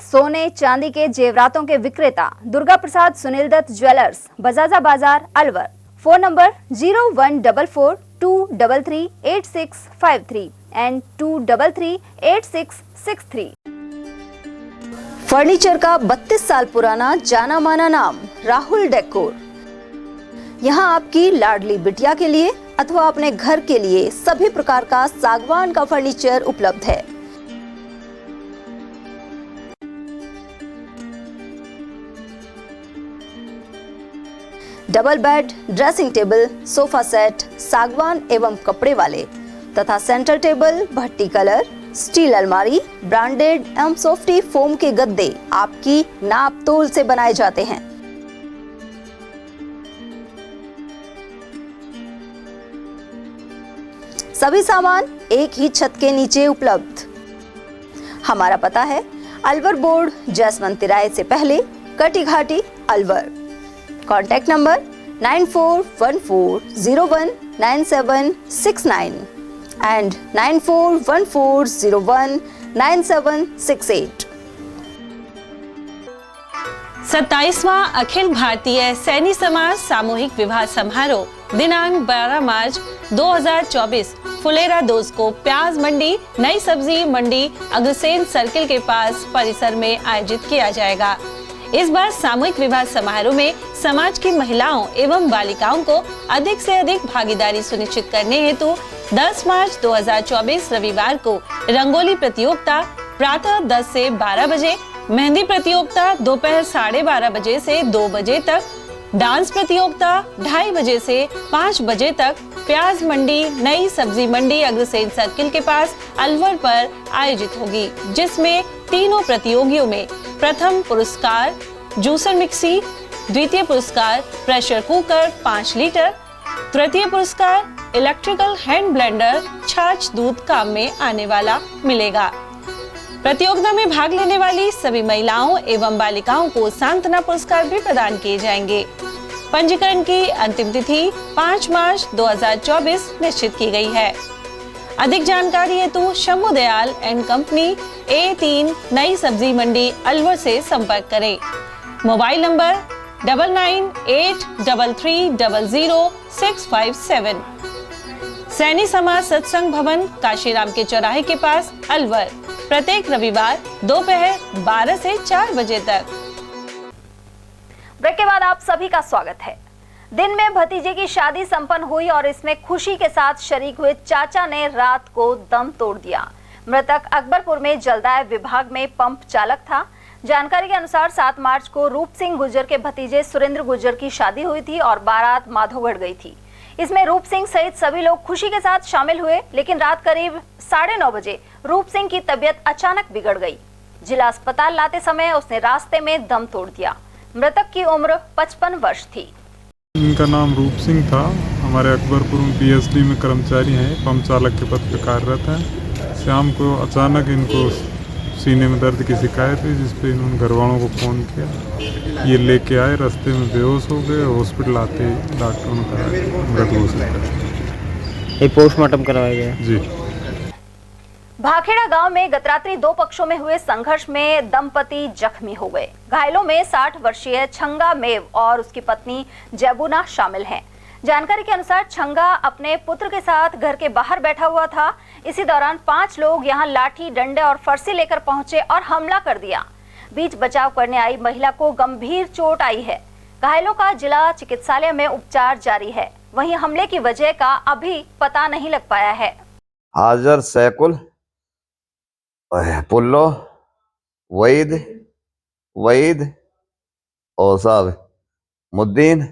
सोने चांदी के जेवरातों के विक्रेता दुर्गा प्रसाद सुनील दत्त ज्वेलर्स, बजाजा बाजार, Alwar. Phone number 0144233863 and 2338663। Furniture का 32 साल पुराना जाना माना नाम राहुल डेकोर। यहाँ आपकी लाडली बिटिया के लिए अथवा अपने घर के लिए सभी प्रकार का सागवान का फर्नीचर उपलब्ध है। Double bed, dressing table, sofa set सागवान एवं कपड़े वाले तथा सेंटर टेबल, भट्टी कलर, स्टील अलमारी, ब्रांडेड एवं सॉफ्टी फोम के गद्दे आपकी नाप तोल से बनाए जाते हैं। सभी सामान एक ही छत के नीचे उपलब्ध। हमारा पता है अलवर बोर्ड, जैसवंत तिराहे से पहले, Kati Ghati, Alwar. Contact number 9414019769 and 9414019768। 27वां अखिल भारतीय सैनी समाज सामूहिक विवाह समारोह दिनांक 12 मार्च 2024 फुलेरा दोस्त को प्याज मंडी, नई सब्जी मंडी, अग्रसेन सर्किल के पास परिसर में आयोजित किया जाएगा। इस बार सामूहिक विवाह समारोह में समाज की महिलाओं एवं बालिकाओं को अधिक से अधिक भागीदारी सुनिश्चित करने हेतु 10 मार्च 2024 रविवार को रंगोली प्रतियोगिता प्रातः 10 से 12 बजे, मेहंदी प्रतियोगिता दोपहर 12:30 बजे से 2 बजे तक, डांस प्रतियोगिता 2:30 बजे से 5 बजे तक प्याज मंडी, नई सब्जी मंडी अग्रसेन सर्किल के पास अलवर पर आयोजित होगी, जिसमें तीनों प्रतियोगियों में प्रथम पुरस्कार जूसर मिक्सी, द्वितीय पुरस्कार प्रेशर कुकर 5 लीटर, तृतीय पुरस्कार इलेक्ट्रिकल हैंड ब्लेंडर छाछ दूध काम में आने वाला मिलेगा। प्रतियोगिता में भाग लेने वाली सभी महिलाओं एवं बालिकाओं को सांत्वना पुरस्कार भी प्रदान किए जाएंगे। पंजीकरण की अंतिम तिथि 5 मार्च 2024 निश्चित की गई है। अधिक जानकारी हेतु Shambhu Dayal and company A3 नई सब्जी मंडी अलवर से संपर्क करें। Mobile number 9983300657। सैनी समाज सत्संग भवन काशीराम के चौराहे के पास अलवर, प्रत्येक रविवार दोपहर 12 से 4 बजे तक। ब्रेक के बाद आप सभी का स्वागत है। दिन में भतीजे की शादी संपन्न हुई और इसमें खुशी के साथ शरीक हुए चाचा ने रात को दम तोड़ दिया। मृतक अकबरपुर में जलदाय विभाग में पंप चालक था। जानकारी के अनुसार 7 मार्च को रूप सिंह गुर्जर के भतीजे सुरेंद्र गुर्जर की शादी हुई थी और बारात माधोगढ़ गई थी। इसमें रूप सिंह सहित सभी लोग खुशी के साथ शामिल हुए, लेकिन रात करीब 9:30 बजे रूप सिंह की तबीयत अचानक बिगड़ गई। जिला अस्पताल लाते समय उसने रास्ते में दम तोड़ दिया। मृतक की उम्र 55 वर्ष थी। इनका नाम रूप सिंह था। हमारे अकबरपुर में पीएचडी में कर्मचारी हैं, पंप चालक के पद पर कार्यरत हैं। शाम को अचानक इनको सीने में दर्द की शिकायत हुई, जिस पे इन्होंने घर वालों को फ़ोन किया। ये लेके आए, रास्ते में बेहोश हो गए। हॉस्पिटल आते ही डॉक्टरों ने कहा मृत घोषित कर। पोस्टमार्टम करवाया गया जी। भाखेड़ा गांव में गत रात्रि 2 पक्षों में हुए संघर्ष में दंपति जख्मी हो गए। घायलों में 60 वर्षीय छंगा मेव और उसकी पत्नी जैबुना शामिल हैं। जानकारी के अनुसार छंगा अपने पुत्र के साथ घर के बाहर बैठा हुआ था। इसी दौरान 5 लोग यहां लाठी, डंडे और फरसी लेकर पहुंचे और हमला कर दिया। बीच बचाव करने आई महिला को गंभीर चोट आई है। घायलों का जिला चिकित्सालय में उपचार जारी है। वहीं हमले की वजह का अभी पता नहीं लग पाया है। हाजर सैकुल, पुल्लो, वईद और साहब मुद्दीन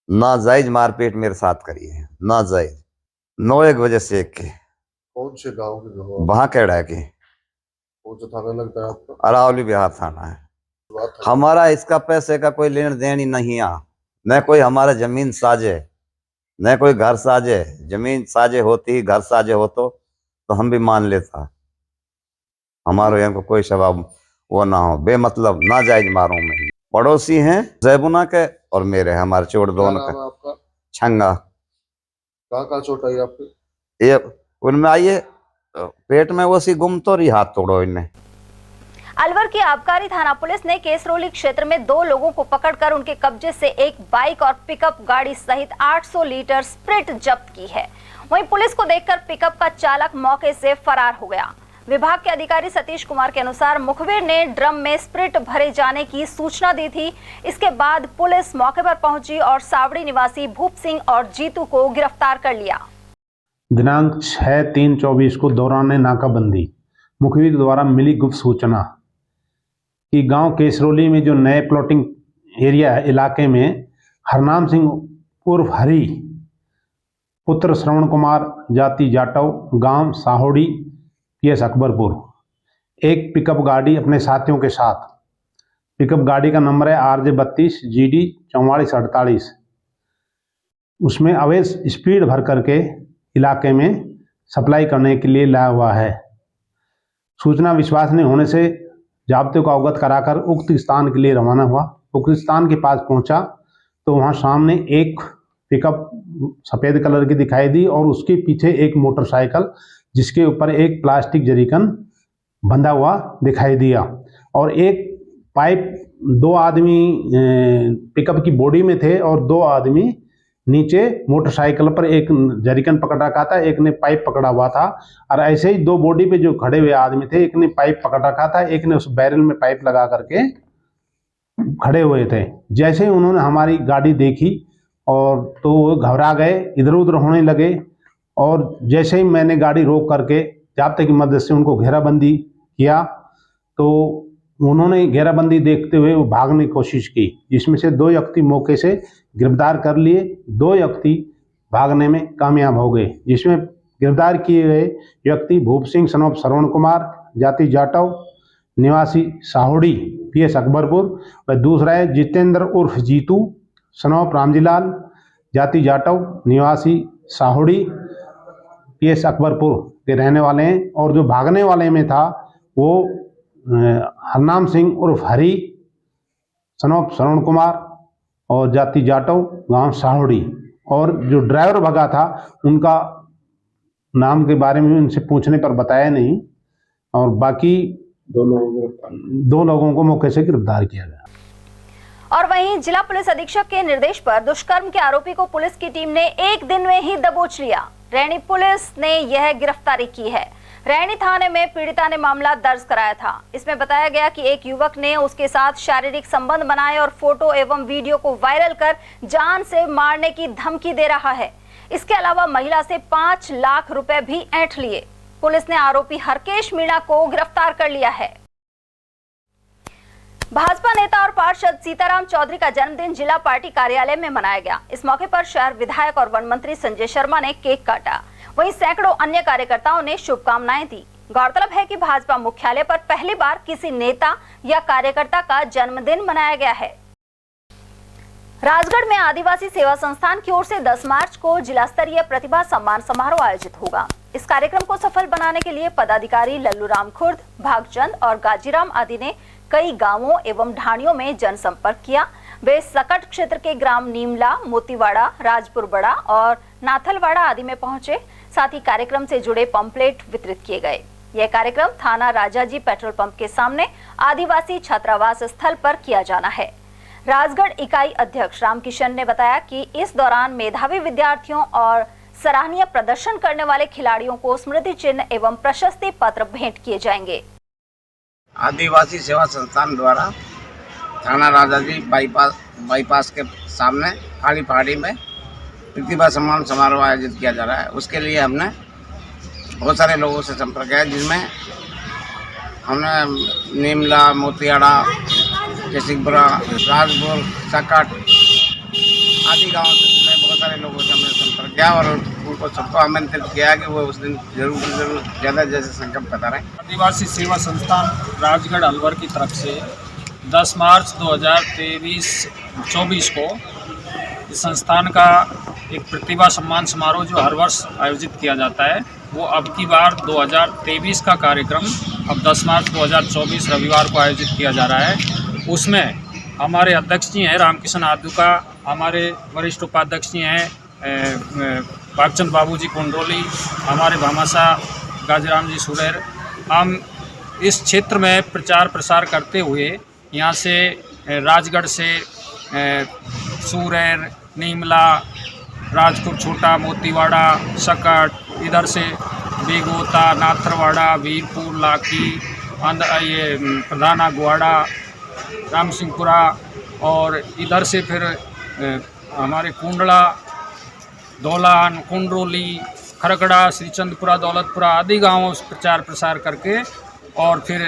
नाजायज मारपीट मेरे साथ करी है। नाजायज 9-1 बजे से एक के। कौन से गांव के? वहाँ कैड़ा के। कौन सा थाना लगता है आपका? अरावली बिहार थाना है। हमारा इसका पैसे का कोई लेन देन ही नहीं है। न कोई हमारा जमीन साझे, न कोई घर साझे। जमीन साझे होती, घर साझे हो तो हम भी मान लेता। हमारे यहाँ को कोई शबाब वो ना हो, बेमतलब नाजायज मारूं मैं। पड़ोसी हैं जैबुना के और मेरे, हमारे चोट दोनों का। छंगा। कहाँ चोट आई आपको? ये उनमें आइए पेट में वो सी गुम तो रही, हाथ तोड़ो इन्हें। अलवर की आबकारी थाना पुलिस ने केसरोली क्षेत्र में 2 लोगों को पकड़कर उनके कब्जे से एक बाइक और पिकअप गाड़ी सहित 800 लीटर स्प्रिट जब्त की है। वहीं पुलिस को देखकर पिकअप का चालक मौके से फरार हो गया। विभाग के अधिकारी सतीश कुमार के अनुसार मुखबिर ने ड्रम में स्प्रिट भरे जाने की सूचना दी थी। इसके बाद पुलिस मौके पर पहुंची और सावड़ी निवासी भूप सिंह और जीतू को गिरफ्तार कर लिया। दिनांक 6/3/24 को दौरान नाकाबंदी मुखबिर द्वारा मिली गुप्त सूचना कि गांव केसरोली में जो नए प्लॉटिंग एरिया इलाके में हरनाम सिंह उर्फ हरी पुत्र श्रवण कुमार जाति जाटव गांव साहोड़ी पीएस अकबरपुर एक पिकअप गाड़ी अपने साथियों के साथ, पिकअप गाड़ी का नंबर है RJ32 GD 4448, उसमें अवैध स्पीड भर करके इलाके में सप्लाई करने के लिए लाया हुआ है। सूचना विश्वसनीय होने से जाब्ते को अवगत कराकर उक्त स्थान के लिए रवाना हुआ। उक्त स्थान के पास पहुंचा तो वहां सामने एक पिकअप सफ़ेद कलर की दिखाई दी और उसके पीछे एक मोटरसाइकिल जिसके ऊपर एक प्लास्टिक जरीकन बंधा हुआ दिखाई दिया और एक पाइप, 2 आदमी पिकअप की बॉडी में थे और 2 आदमी नीचे मोटरसाइकिल पर एक जरीकन पकड़ रखा था, एक ने पाइप पकड़ा हुआ था। और ऐसे ही 2 बॉडी पे जो खड़े हुए आदमी थे, एक ने पाइप पकड़ रखा था, एक ने उस बैरल में पाइप लगा करके खड़े हुए थे। जैसे ही उन्होंने हमारी गाड़ी देखी और तो वो घबरा गए, इधर उधर होने लगे और जैसे ही मैंने गाड़ी रोक करके जाब्ते की मदद से उनको घेराबंदी किया तो उन्होंने घेराबंदी देखते हुए वो भागने की कोशिश की, जिसमें से 2 व्यक्ति मौके से गिरफ्तार कर लिए। 2 व्यक्ति भागने में कामयाब हो गए, जिसमें गिरफ्तार किए गए व्यक्ति भूप सिंह सन ऑफ श्रवण कुमार जाति जाटव निवासी साहोड़ी पीएस अकबरपुर व दूसरा है जितेंद्र उर्फ जीतू सन ऑफ रामजीलाल जाति जाटव निवासी साहोड़ी पीएस अकबरपुर के रहने वाले हैं। और जो भागने वाले में था वो हरनाम सिंह उर्फ हरी सन ऑफ श्रवण कुमार और जाति जाटव गांव साहोड़ी। और जो ड्राइवर भगा था उनका नाम के बारे में उनसे पूछने पर बताया नहीं और बाकी 2 लोगों को मौके से गिरफ्तार किया गया। और वहीं जिला पुलिस अधीक्षक के निर्देश पर दुष्कर्म के आरोपी को पुलिस की टीम ने एक दिन में ही दबोच लिया। रैनी पुलिस ने यह गिरफ्तारी की है। रैनी थाने में पीड़िता ने मामला दर्ज कराया था। इसमें बताया गया कि एक युवक ने उसके साथ शारीरिक संबंध बनाए और फोटो एवं वीडियो को वायरल कर जान से मारने की धमकी दे रहा है। इसके अलावा महिला से 5 लाख रुपए भी ऐंठ लिए। पुलिस ने आरोपी हरकेश मीणा को गिरफ्तार कर लिया है। भाजपा नेता और पार्षद सीताराम चौधरी का जन्मदिन जिला पार्टी कार्यालय में मनाया गया। इस मौके पर शहर विधायक और वन मंत्री संजय शर्मा ने केक काटा। वहीं सैकड़ों अन्य कार्यकर्ताओं ने शुभकामनाएं दी। गौरतलब है कि भाजपा मुख्यालय पर पहली बार किसी नेता या कार्यकर्ता का जन्मदिन मनाया गया है। राजगढ़ में आदिवासी सेवा संस्थान की ओर से 10 मार्च को जिला स्तरीय प्रतिभा सम्मान समारोह आयोजित होगा। इस कार्यक्रम को सफल बनाने के लिए पदाधिकारी लल्लूराम खुर्द, भागचंद और गाजीराम आदि ने कई गांवों एवं ढाणियों में जनसंपर्क किया। वे सकट क्षेत्र के ग्राम नीमला, मोतीवाड़ा, राजपुर बड़ा और नाथलवाड़ा आदि में पहुंचे। साथ ही कार्यक्रम से जुड़े पंपलेट वितरित किए गए। यह कार्यक्रम थाना राजाजी पेट्रोल पंप के सामने आदिवासी छात्रावास स्थल पर किया जाना है। राजगढ़ इकाई अध्यक्ष रामकिशन ने बताया कि इस दौरान मेधावी विद्यार्थियों और सराहनीय प्रदर्शन करने वाले खिलाड़ियों को स्मृति चिन्ह एवं प्रशस्ति पत्र भेंट किए जाएंगे। आदिवासी सेवा संस्थान द्वारा थाना राजाजी बाईपास के सामने काली पहाड़ी में प्रतिभा सम्मान समारोह आयोजित किया जा रहा है। उसके लिए हमने बहुत सारे लोगों से संपर्क किया, जिसमें हमने नीमला, मोतियाड़ा, केसिकपुरा, राजपुर, सकट आदि गाँव से बहुत सारे लोगों से हमने संपर्क किया और उनको सबको आमंत्रित किया कि वो उस दिन जरूर ज़्यादा जैसे संकल्प बता रहे हैं। आदिवासी सेवा संस्थान राजगढ़ अलवर की तरफ से 10 मार्च 2023-24 को इस संस्थान का एक प्रतिभा सम्मान समारोह जो हर वर्ष आयोजित किया जाता है, वो अब की बार 2023 का कार्यक्रम अब 10 मार्च 2024 रविवार को आयोजित किया जा रहा है। उसमें हमारे अध्यक्ष जी हैं रामकिशन आदुका, हमारे वरिष्ठ उपाध्यक्ष जी हैं भागचंद बाबू जी कुंडरोली, हमारे भामाशाह गाजीराम जी सुरेर। हम इस क्षेत्र में प्रचार प्रसार करते हुए यहाँ से राजगढ़ से सुरेर, नीमला, राजपुर छोटा, मोतीवाड़ा, सकट, इधर से बेगोता, नाथरवाड़ा, वीरपुर, लाखी, ये प्रधाना गुआड़ा, राम सिंहपुरा और इधर से फिर हमारे कुंडला, दौलान, कुंडरोली, खरकड़ा, श्रीचंदपुरा, दौलतपुरा आदि गाँवों से प्रचार प्रसार करके और फिर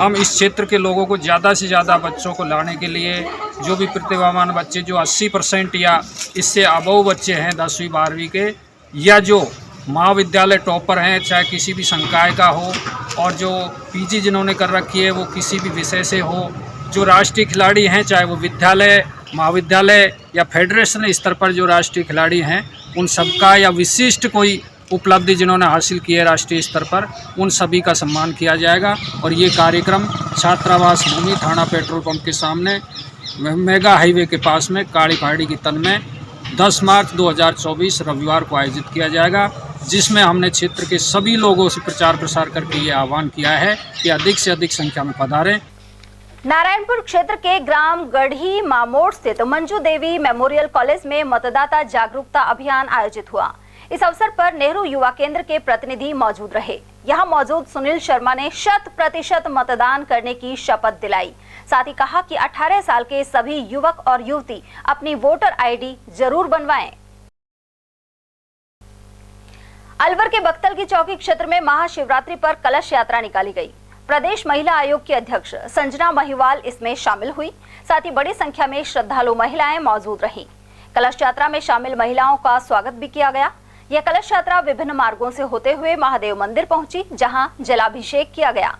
हम इस क्षेत्र के लोगों को ज़्यादा से ज़्यादा बच्चों को लाने के लिए जो भी प्रतिभावान बच्चे जो 80% या इससे अबव बच्चे हैं 10वीं 12वीं के, या जो महाविद्यालय टॉपर हैं चाहे किसी भी संकाय का हो और जो पीजी जिन्होंने कर रखी है वो किसी भी विषय से हो, जो राष्ट्रीय खिलाड़ी हैं चाहे वो विद्यालय, महाविद्यालय या फेडरेशन स्तर पर जो राष्ट्रीय खिलाड़ी हैं, उन सबका या विशिष्ट कोई उपलब्धि जिन्होंने हासिल की है राष्ट्रीय स्तर पर, उन सभी का सम्मान किया जाएगा। और ये कार्यक्रम छात्रावास भूमि थाना पेट्रोल पंप के सामने मेगा हाईवे के पास में काली पहाड़ी की तन में 10 मार्च 2024 रविवार को आयोजित किया जाएगा, जिसमें हमने क्षेत्र के सभी लोगों से प्रचार प्रसार करके ये आह्वान किया है कि अधिक से अधिक संख्या में पधारें। नारायणपुर क्षेत्र के ग्राम गढ़ी मामोड़ स्थित मंजू देवी मेमोरियल कॉलेज में मतदाता जागरूकता अभियान आयोजित हुआ। इस अवसर पर नेहरू युवा केंद्र के प्रतिनिधि मौजूद रहे। यहां मौजूद सुनील शर्मा ने 100% मतदान करने की शपथ दिलाई। साथ ही कहा कि 18 साल के सभी युवक और युवती अपनी वोटर आईडी जरूर बनवाएं। अलवर के बख्तल की चौकी क्षेत्र में महाशिवरात्रि पर कलश यात्रा निकाली गई। प्रदेश महिला आयोग की अध्यक्ष संजना महिवाल इसमें शामिल हुई। साथ ही बड़ी संख्या में श्रद्धालु महिलाएं मौजूद रहीं। कलश यात्रा में शामिल महिलाओं का स्वागत भी किया गया। यह कलश यात्रा विभिन्न मार्गों से होते हुए महादेव मंदिर पहुंची, जहां जलाभिषेक किया गया।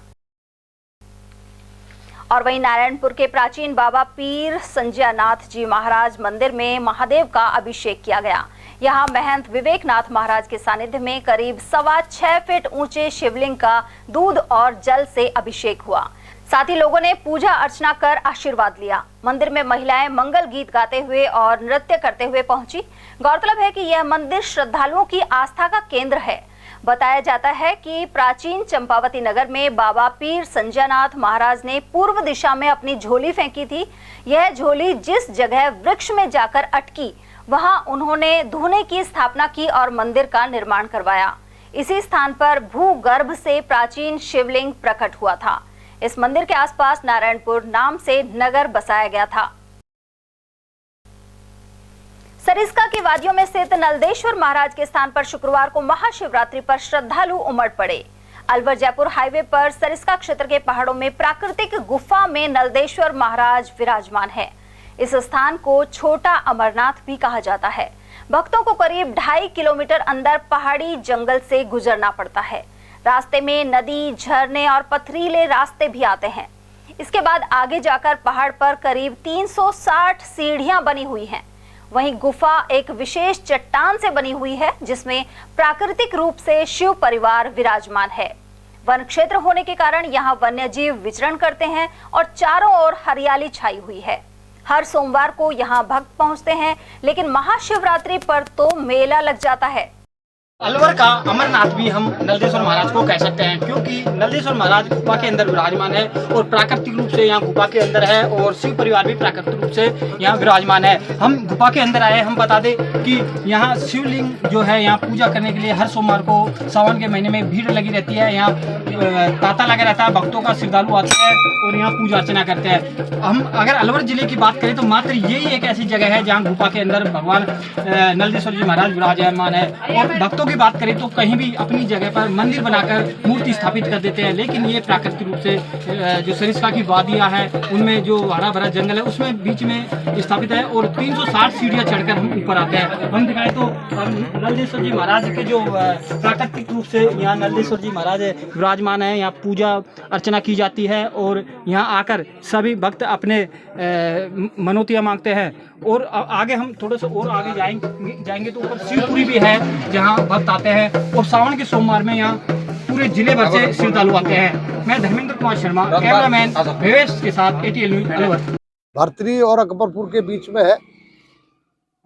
और वहीं नारायणपुर के प्राचीन बाबा पीर संजयनाथ जी महाराज मंदिर में महादेव का अभिषेक किया गया। यहाँ महंत विवेकनाथ महाराज के सानिध्य में करीब 6.25 फीट ऊंचे शिवलिंग का दूध और जल से अभिषेक हुआ। साथ ही लोगों ने पूजा अर्चना कर आशीर्वाद लिया। मंदिर में महिलाएं मंगल गीत गाते हुए और नृत्य करते हुए पहुंची। गौरतलब है कि यह मंदिर श्रद्धालुओं की आस्था का केंद्र है। बताया जाता है कि प्राचीन चंपावती नगर में बाबा पीर संजयनाथ महाराज ने पूर्व दिशा में अपनी झोली फेंकी थी। यह झोली जिस जगह वृक्ष में जाकर अटकी, वहां उन्होंने धूने की स्थापना की और मंदिर का निर्माण करवाया। इसी स्थान पर भूगर्भ से प्राचीन शिवलिंग प्रकट हुआ था। इस मंदिर के आसपास नारायणपुर नाम से नगर बसाया गया था। सरिस्का की वादियों में स्थित नलदेश्वर महाराज के स्थान पर शुक्रवार को महाशिवरात्रि पर श्रद्धालु उमड़ पड़े। अलवर जयपुर हाईवे पर सरिस्का क्षेत्र के पहाड़ों में प्राकृतिक गुफा में नलदेश्वर महाराज विराजमान है। इस स्थान को छोटा अमरनाथ भी कहा जाता है। भक्तों को करीब 2.5 किलोमीटर अंदर पहाड़ी जंगल से गुजरना पड़ता है। रास्ते में नदी, झरने और पथरीले रास्ते भी आते हैं। इसके बाद आगे जाकर पहाड़ पर करीब 360 सीढ़ियां बनी हुई हैं। वहीं गुफा एक विशेष चट्टान से बनी हुई है, जिसमें प्राकृतिक रूप से शिव परिवार विराजमान है। वन क्षेत्र होने के कारण यहाँ वन्यजीव विचरण करते हैं और चारों ओर हरियाली छाई हुई है। हर सोमवार को यहाँ भक्त पहुँचते हैं, लेकिन महाशिवरात्रि पर तो मेला लग जाता है। अलवर का अमरनाथ भी हम नलदेश्वर महाराज को कह सकते हैं, क्योंकि नलदेश्वर महाराज गुफा के अंदर विराजमान है और प्राकृतिक रूप से यहाँ गुफा के अंदर है और शिव परिवार भी प्राकृतिक रूप से यहाँ विराजमान है। हम गुफा के अंदर आए, हम बता दें कि यहाँ शिवलिंग जो है यहाँ पूजा करने के लिए हर सोमवार को सावन के महीने में भीड़ लगी रहती है। यहाँ तांता लगा रहता है, भक्तों का श्रद्धालु आते हैं और यहाँ पूजा अर्चना करते हैं। हम अगर अलवर जिले की बात करें तो मात्र यही एक ऐसी जगह है जहाँ गुफा के अंदर भगवान नलदेश्वर जी महाराज विराजमान है। और भक्तों की बात करें तो कहीं भी अपनी जगह पर मंदिर बनाकर मूर्ति स्थापित कर देते हैं, लेकिन ये प्राकृतिक रूप से जो सरिस्का की वादियां हैं उनमें जो हरा भरा जंगल है उसमें बीच में स्थापित है और 360 सीढ़ियां चढ़कर हम ऊपर आते हैं। हम दिखाएं तो नलदेश्वर जी महाराज के जो प्राकृतिक रूप से यहाँ नलदेश्वर जी महाराज विराजमान है। यहाँ पूजा अर्चना की जाती है और यहाँ आकर सभी भक्त अपने मनौतियाँ मांगते हैं। और आगे हम थोड़ा सा और आगे जाएंगे तो ऊपर शिवपुरी भी है जहाँ भक्त आते हैं और सावन के सोमवार में यहाँ पूरे जिले भर से श्रद्धालु आते हैं। मैं धर्मेंद्र कुमार शर्मा, कैमरामैन भवेश के साथ ATL न्यूज़ अलवर। भर्तरी और अकबरपुर के बीच में है।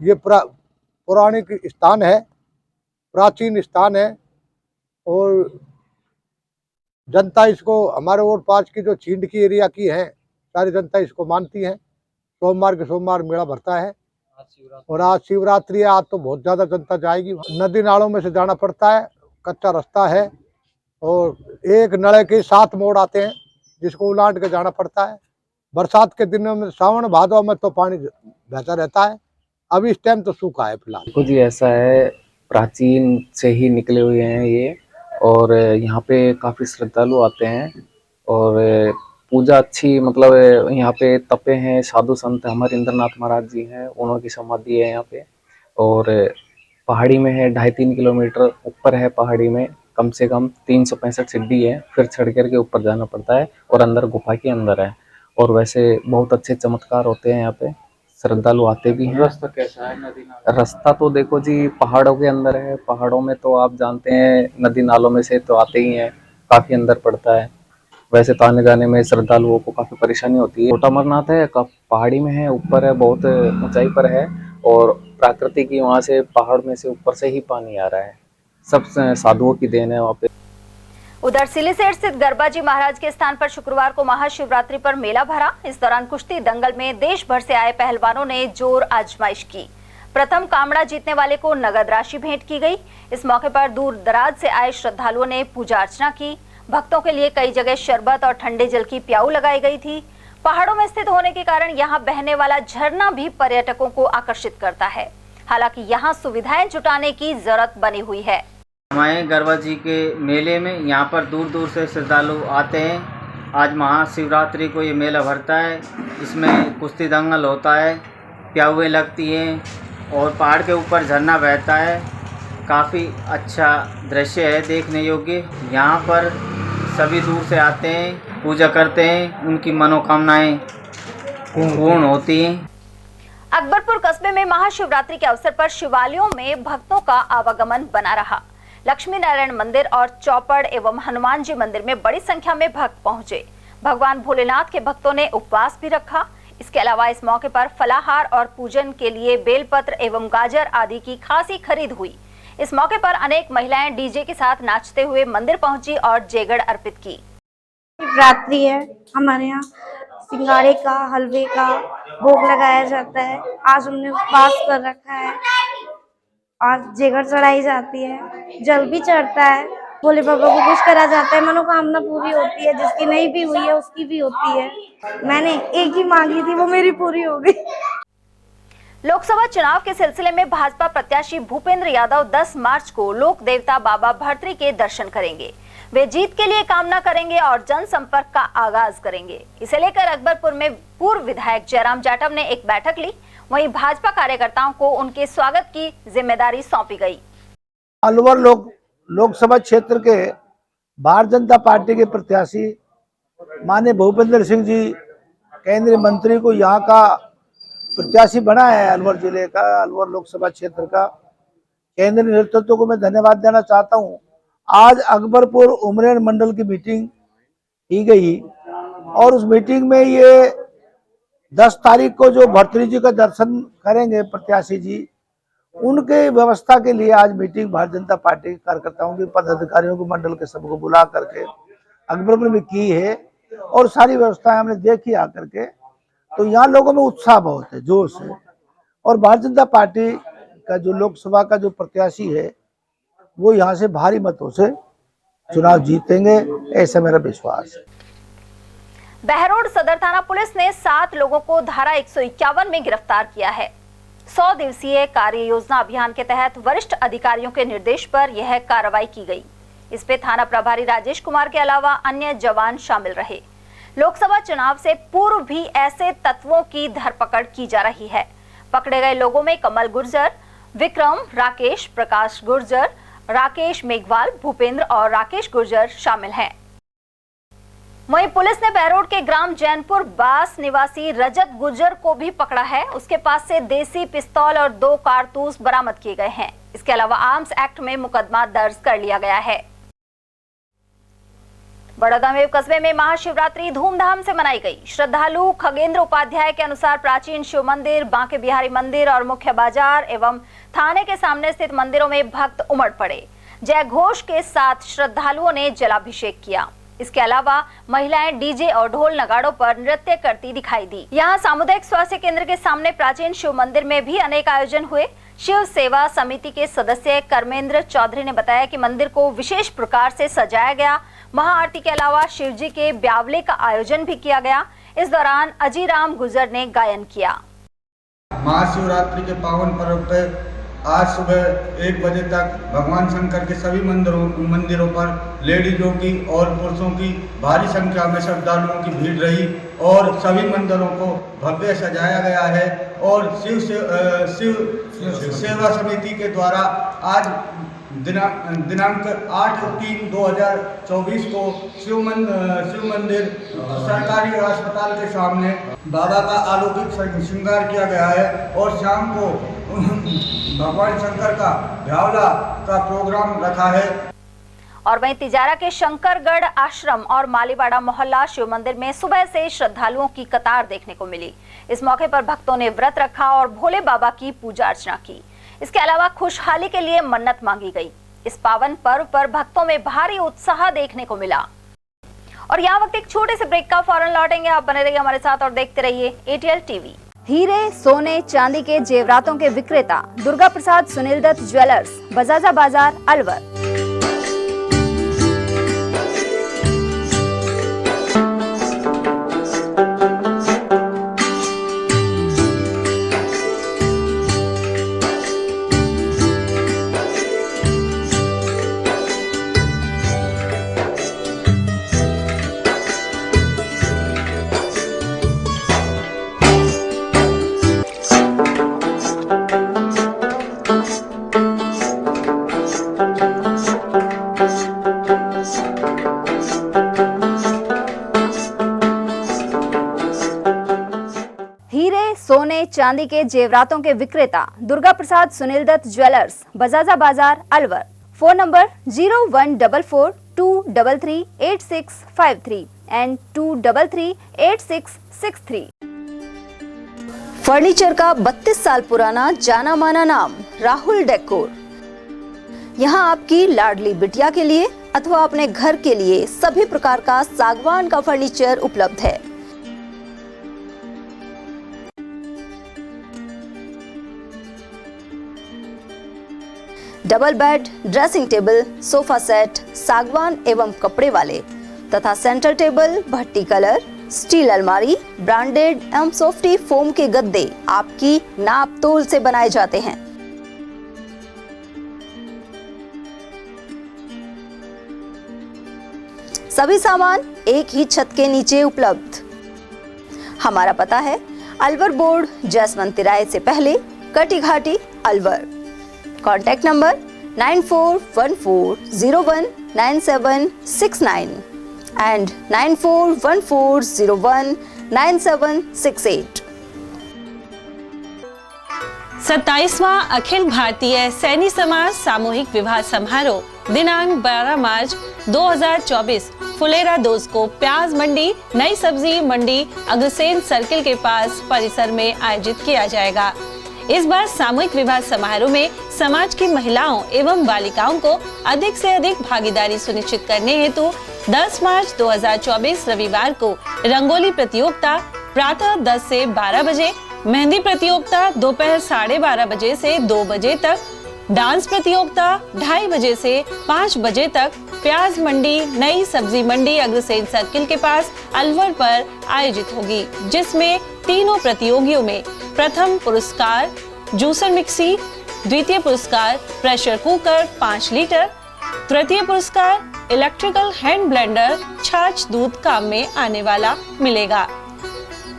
ये पौराणिक स्थान है, प्राचीन स्थान है और जनता इसको, हमारे और पास की जो छिंडकी एरिया की है, सारी जनता इसको मानती है। सोमवार के सोमवार मेला भरता है और आज शिवरात्रि है। आज तो बहुत ज़्यादा जनता जाएगी। नदी नालों में से जाना पड़ता है, कच्चा रास्ता है और एक नले के 7 मोड़ आते हैं जिसको उलाट के जाना पड़ता है। बरसात के दिनों में, सावन भादों में तो पानी बहता रहता है। अभी इस टाइम तो सूखा है फिलहाल। देखो जी, ऐसा है, प्राचीन से ही निकले हुए हैं ये और यहाँ पे काफ़ी श्रद्धालु आते हैं और पूजा अच्छी, मतलब यहाँ पे तपे हैं साधु संत। हमारे इंद्रनाथ महाराज जी हैं, उन्होंने समाधि है यहाँ पे और पहाड़ी में है। 2.5-3 किलोमीटर ऊपर है पहाड़ी में, कम से कम 365 सीढ़ी है, फिर चढ़ करके ऊपर जाना पड़ता है और अंदर गुफा के अंदर है। और वैसे बहुत अच्छे चमत्कार होते हैं यहाँ पे, श्रद्धालु आते भी हैं। रास्ता कैसा है? नदी नाला? रास्ता तो देखो जी, पहाड़ों के अंदर है। पहाड़ों में तो आप जानते हैं नदी नालों में से तो आते ही हैं, काफ़ी अंदर पड़ता है। वैसे तो आने जाने में श्रद्धालुओं को काफ़ी परेशानी होती है। छोटा अमरनाथ है, पहाड़ी में है, ऊपर है, बहुत ऊंचाई पर है और प्राकृतिक ही वहाँ से पहाड़ में से ऊपर से ही पानी आ रहा है। सब साधुओं की देन है वहाँ पे। उधर सिलीसेट स्थित गरबाजी महाराज के स्थान पर शुक्रवार को महाशिवरात्रि पर मेला भरा। इस दौरान कुश्ती दंगल में देश भर से आए पहलवानों ने जोर आजमाइश की। प्रथम कामड़ा जीतने वाले को नगद राशि भेंट की गई। इस मौके पर दूर दराज से आए श्रद्धालुओं ने पूजा अर्चना की। भक्तों के लिए कई जगह शरबत और ठंडे जल की प्याऊ लगाई गई थी। पहाड़ों में स्थित होने के कारण यहाँ बहने वाला झरना भी पर्यटकों को आकर्षित करता है। हालांकि यहाँ सुविधाएं जुटाने की जरूरत बनी हुई है। हमारे गरबा जी के मेले में यहाँ पर दूर दूर से श्रद्धालु आते हैं। आज महाशिवरात्रि को ये मेला भरता है। इसमें कुश्ती दंगल होता है, प्याउएँ लगती हैं और पहाड़ के ऊपर झरना बहता है। काफ़ी अच्छा दृश्य है, देखने योग्य। यहाँ पर सभी दूर से आते हैं, पूजा करते हैं, उनकी मनोकामनाएं पूर्ण होती हैं। अकबरपुर कस्बे में महाशिवरात्रि के अवसर पर शिवालयों में भक्तों का आवागमन बना रहा। लक्ष्मी नारायण मंदिर और चौपड़ एवं हनुमान जी मंदिर में बड़ी संख्या में भक्त पहुंचे। भगवान भोलेनाथ के भक्तों ने उपवास भी रखा। इसके अलावा इस मौके पर फलाहार और पूजन के लिए बेलपत्र एवं गाजर आदि की खासी खरीद हुई। इस मौके पर अनेक महिलाएं डीजे के साथ नाचते हुए मंदिर पहुंची और जेगड़ अर्पित की। शिवरात्रि है, हमारे यहाँ सिंगाड़े का हलवे का भोग लगाया जाता है। आज हमने उपवास कर रखा है। आज जेगड़ चढ़ाई जाती है, जल भी चढ़ता है, भोले बाबा को खुश करा जाता है, मनोकामना पूरी होती है, जिसकी नहीं भी हुई है उसकी भी होती है। मैंने एक ही मांगी थी, वो मेरी पूरी हो गई। लोकसभा चुनाव के सिलसिले में भाजपा प्रत्याशी भूपेंद्र यादव 10 मार्च को लोक देवता बाबा भर्तृ के दर्शन करेंगे। वे जीत के लिए कामना करेंगे और जनसंपर्क का आगाज करेंगे। इसे लेकर अकबरपुर में पूर्व विधायक जयराम जाटव ने एक बैठक ली। वहीं भाजपा कार्यकर्ताओं को उनके स्वागत की जिम्मेदारी सौंपी गई। अलवर लोकसभा क्षेत्र के भारतीय जनता पार्टी के प्रत्याशी माननीय भूपेंद्र सिंह जी केंद्रीय मंत्री को यहाँ का प्रत्याशी बना है। अलवर जिले का, अलवर लोकसभा क्षेत्र का केंद्रीय नेतृत्व को मैं धन्यवाद देना चाहता हूँ। आज अकबरपुर उमरेन मंडल की मीटिंग की गई और उस मीटिंग में ये 10 तारीख को जो भर्तृ जी का दर्शन करेंगे प्रत्याशी जी, उनके व्यवस्था के लिए आज मीटिंग भारतीय जनता पार्टी के कार्यकर्ताओं के पदाधिकारियों को मंडल के सबको बुला करके अकबरपुर में की है और सारी व्यवस्थाएं हमने देखी आकर के। तो यहाँ लोगों में उत्साह बहुत है, जोश है और भारतीय जनता पार्टी का जो लोकसभा का जो प्रत्याशी है वो यहाँ से भारी मतों से चुनाव जीतेंगे, ऐसा मेरा विश्वास है। बहरोड सदर थाना पुलिस ने 7 लोगों को धारा 151 में गिरफ्तार किया है। 100 दिवसीय कार्य योजना अभियान के तहत वरिष्ठ अधिकारियों के निर्देश पर यह कार्रवाई की गई। इस पे थाना प्रभारी राजेश कुमार के अलावा अन्य जवान शामिल रहे। लोकसभा चुनाव से पूर्व भी ऐसे तत्वों की धरपकड़ की जा रही है। पकड़े गए लोगों में कमल गुर्जर, विक्रम, राकेश, प्रकाश गुर्जर, राकेश मेघवाल, भूपेंद्र और राकेश गुर्जर शामिल हैं। वहीं पुलिस ने बहरोड के ग्राम जैनपुर बास निवासी रजत गुर्जर को भी पकड़ा है। उसके पास से देसी पिस्तौल और 2 कारतूस बरामद किए गए हैं। इसके अलावा आर्म्स एक्ट में मुकदमा दर्ज कर लिया गया है। बड़ौदा में कस्बे में महाशिवरात्रि धूमधाम से मनाई गई। श्रद्धालु खगेंद्र उपाध्याय के अनुसार प्राचीन शिव मंदिर, बांके बिहारी मंदिर और मुख्य बाजार एवं थाने के सामने स्थित मंदिरों में भक्त उमड़ पड़े। जय घोष के साथ श्रद्धालुओं ने जलाभिषेक किया। इसके अलावा महिलाएं डीजे और ढोल नगाड़ों पर नृत्य करती दिखाई दी। यहाँ सामुदायिक स्वास्थ्य केंद्र के सामने प्राचीन शिव मंदिर में भी अनेक आयोजन हुए। शिव सेवा समिति के सदस्य कर्मेंद्र चौधरी ने बताया कि मंदिर को विशेष प्रकार से सजाया गया। महाआरती के अलावा शिव जी के ब्यावले का आयोजन भी किया गया। इस दौरान अजीराम गुर्जर ने गायन किया। महाशिवरात्रि के पावन पर्व पे आज सुबह 1 बजे तक भगवान शंकर के सभी मंदिरों पर लेडीजों की और पुरुषों की भारी संख्या में श्रद्धालुओं की भीड़ रही और सभी मंदिरों को भव्य सजाया गया है। और शिव सेवा समिति के द्वारा आज दिनांक 8/3/2024 को शिव मंदिर सरकारी अस्पताल के सामने बाबा का अलौकिक श्रृंगार किया गया है और शाम को भगवान शंकर का ब्यावला का प्रोग्राम रखा है। और वहीं तिजारा के शंकरगढ़ आश्रम और मालीवाड़ा मोहल्ला शिव मंदिर में सुबह से श्रद्धालुओं की कतार देखने को मिली। इस मौके पर भक्तों ने व्रत रखा और भोले बाबा की पूजा अर्चना की। इसके अलावा खुशहाली के लिए मन्नत मांगी गई। इस पावन पर्व पर भक्तों में भारी उत्साह देखने को मिला। और यहाँ वक्त एक छोटे से ब्रेक का, फौरन लौटेंगे। आप बने रहिए हमारे साथ और देखते रहिए ATL TV। हीरे, सोने, चांदी के जेवरातों के विक्रेता दुर्गा प्रसाद सुनील दत्त ज्वेलर्स, बजाजा बाजार, अलवर। सोने चांदी के जेवरातों के विक्रेता दुर्गा प्रसाद सुनील दत्त ज्वेलर्स, बजाजा बाजार, Alwar. Phone number 0144233863 and 2338663। Furniture का 32 साल पुराना जाना माना नाम राहुल डेकोर। यहाँ आपकी लाडली बिटिया के लिए अथवा अपने घर के लिए सभी प्रकार का सागवान का फर्नीचर उपलब्ध है। Double bed, dressing table, sofa set सागवान एवं कपड़े वाले तथा सेंटर टेबल, भट्टी कलर, स्टील अलमारी, ब्रांडेड एवं सॉफ्टी फोम के गद्दे आपकी नाप तोल से बनाए जाते हैं। सभी सामान एक ही छत के नीचे उपलब्ध। हमारा पता है अलवर बोर्ड, जसवंत तिराहे से पहले, Kati Ghati, Alwar. Contact number 9414019769 and 9414019768। 27वां अखिल भारतीय सैनी समाज सामूहिक विवाह समारोह दिनांक 12 मार्च 2024 फुलेरा दोस्त को प्याज मंडी, नई सब्जी मंडी, अग्रसेन सर्किल के पास परिसर में आयोजित किया जाएगा। इस बार सामूहिक विवाह समारोह में समाज की महिलाओं एवं बालिकाओं को अधिक से अधिक भागीदारी सुनिश्चित करने हेतु 10 मार्च 2024 रविवार को रंगोली प्रतियोगिता प्रातः 10 से 12 बजे, मेहंदी प्रतियोगिता दोपहर 12:30 बजे से 2 बजे तक, डांस प्रतियोगिता 2:30 बजे से 5 बजे तक प्याज मंडी, नई सब्जी मंडी अग्रसेन सर्किल के पास अलवर पर आयोजित होगी, जिसमें तीनों प्रतियोगियों में प्रथम पुरस्कार जूसर मिक्सी, द्वितीय पुरस्कार प्रेशर कुकर 5 लीटर, तृतीय पुरस्कार इलेक्ट्रिकल हैंड ब्लेंडर छाछ दूध काम में आने वाला मिलेगा।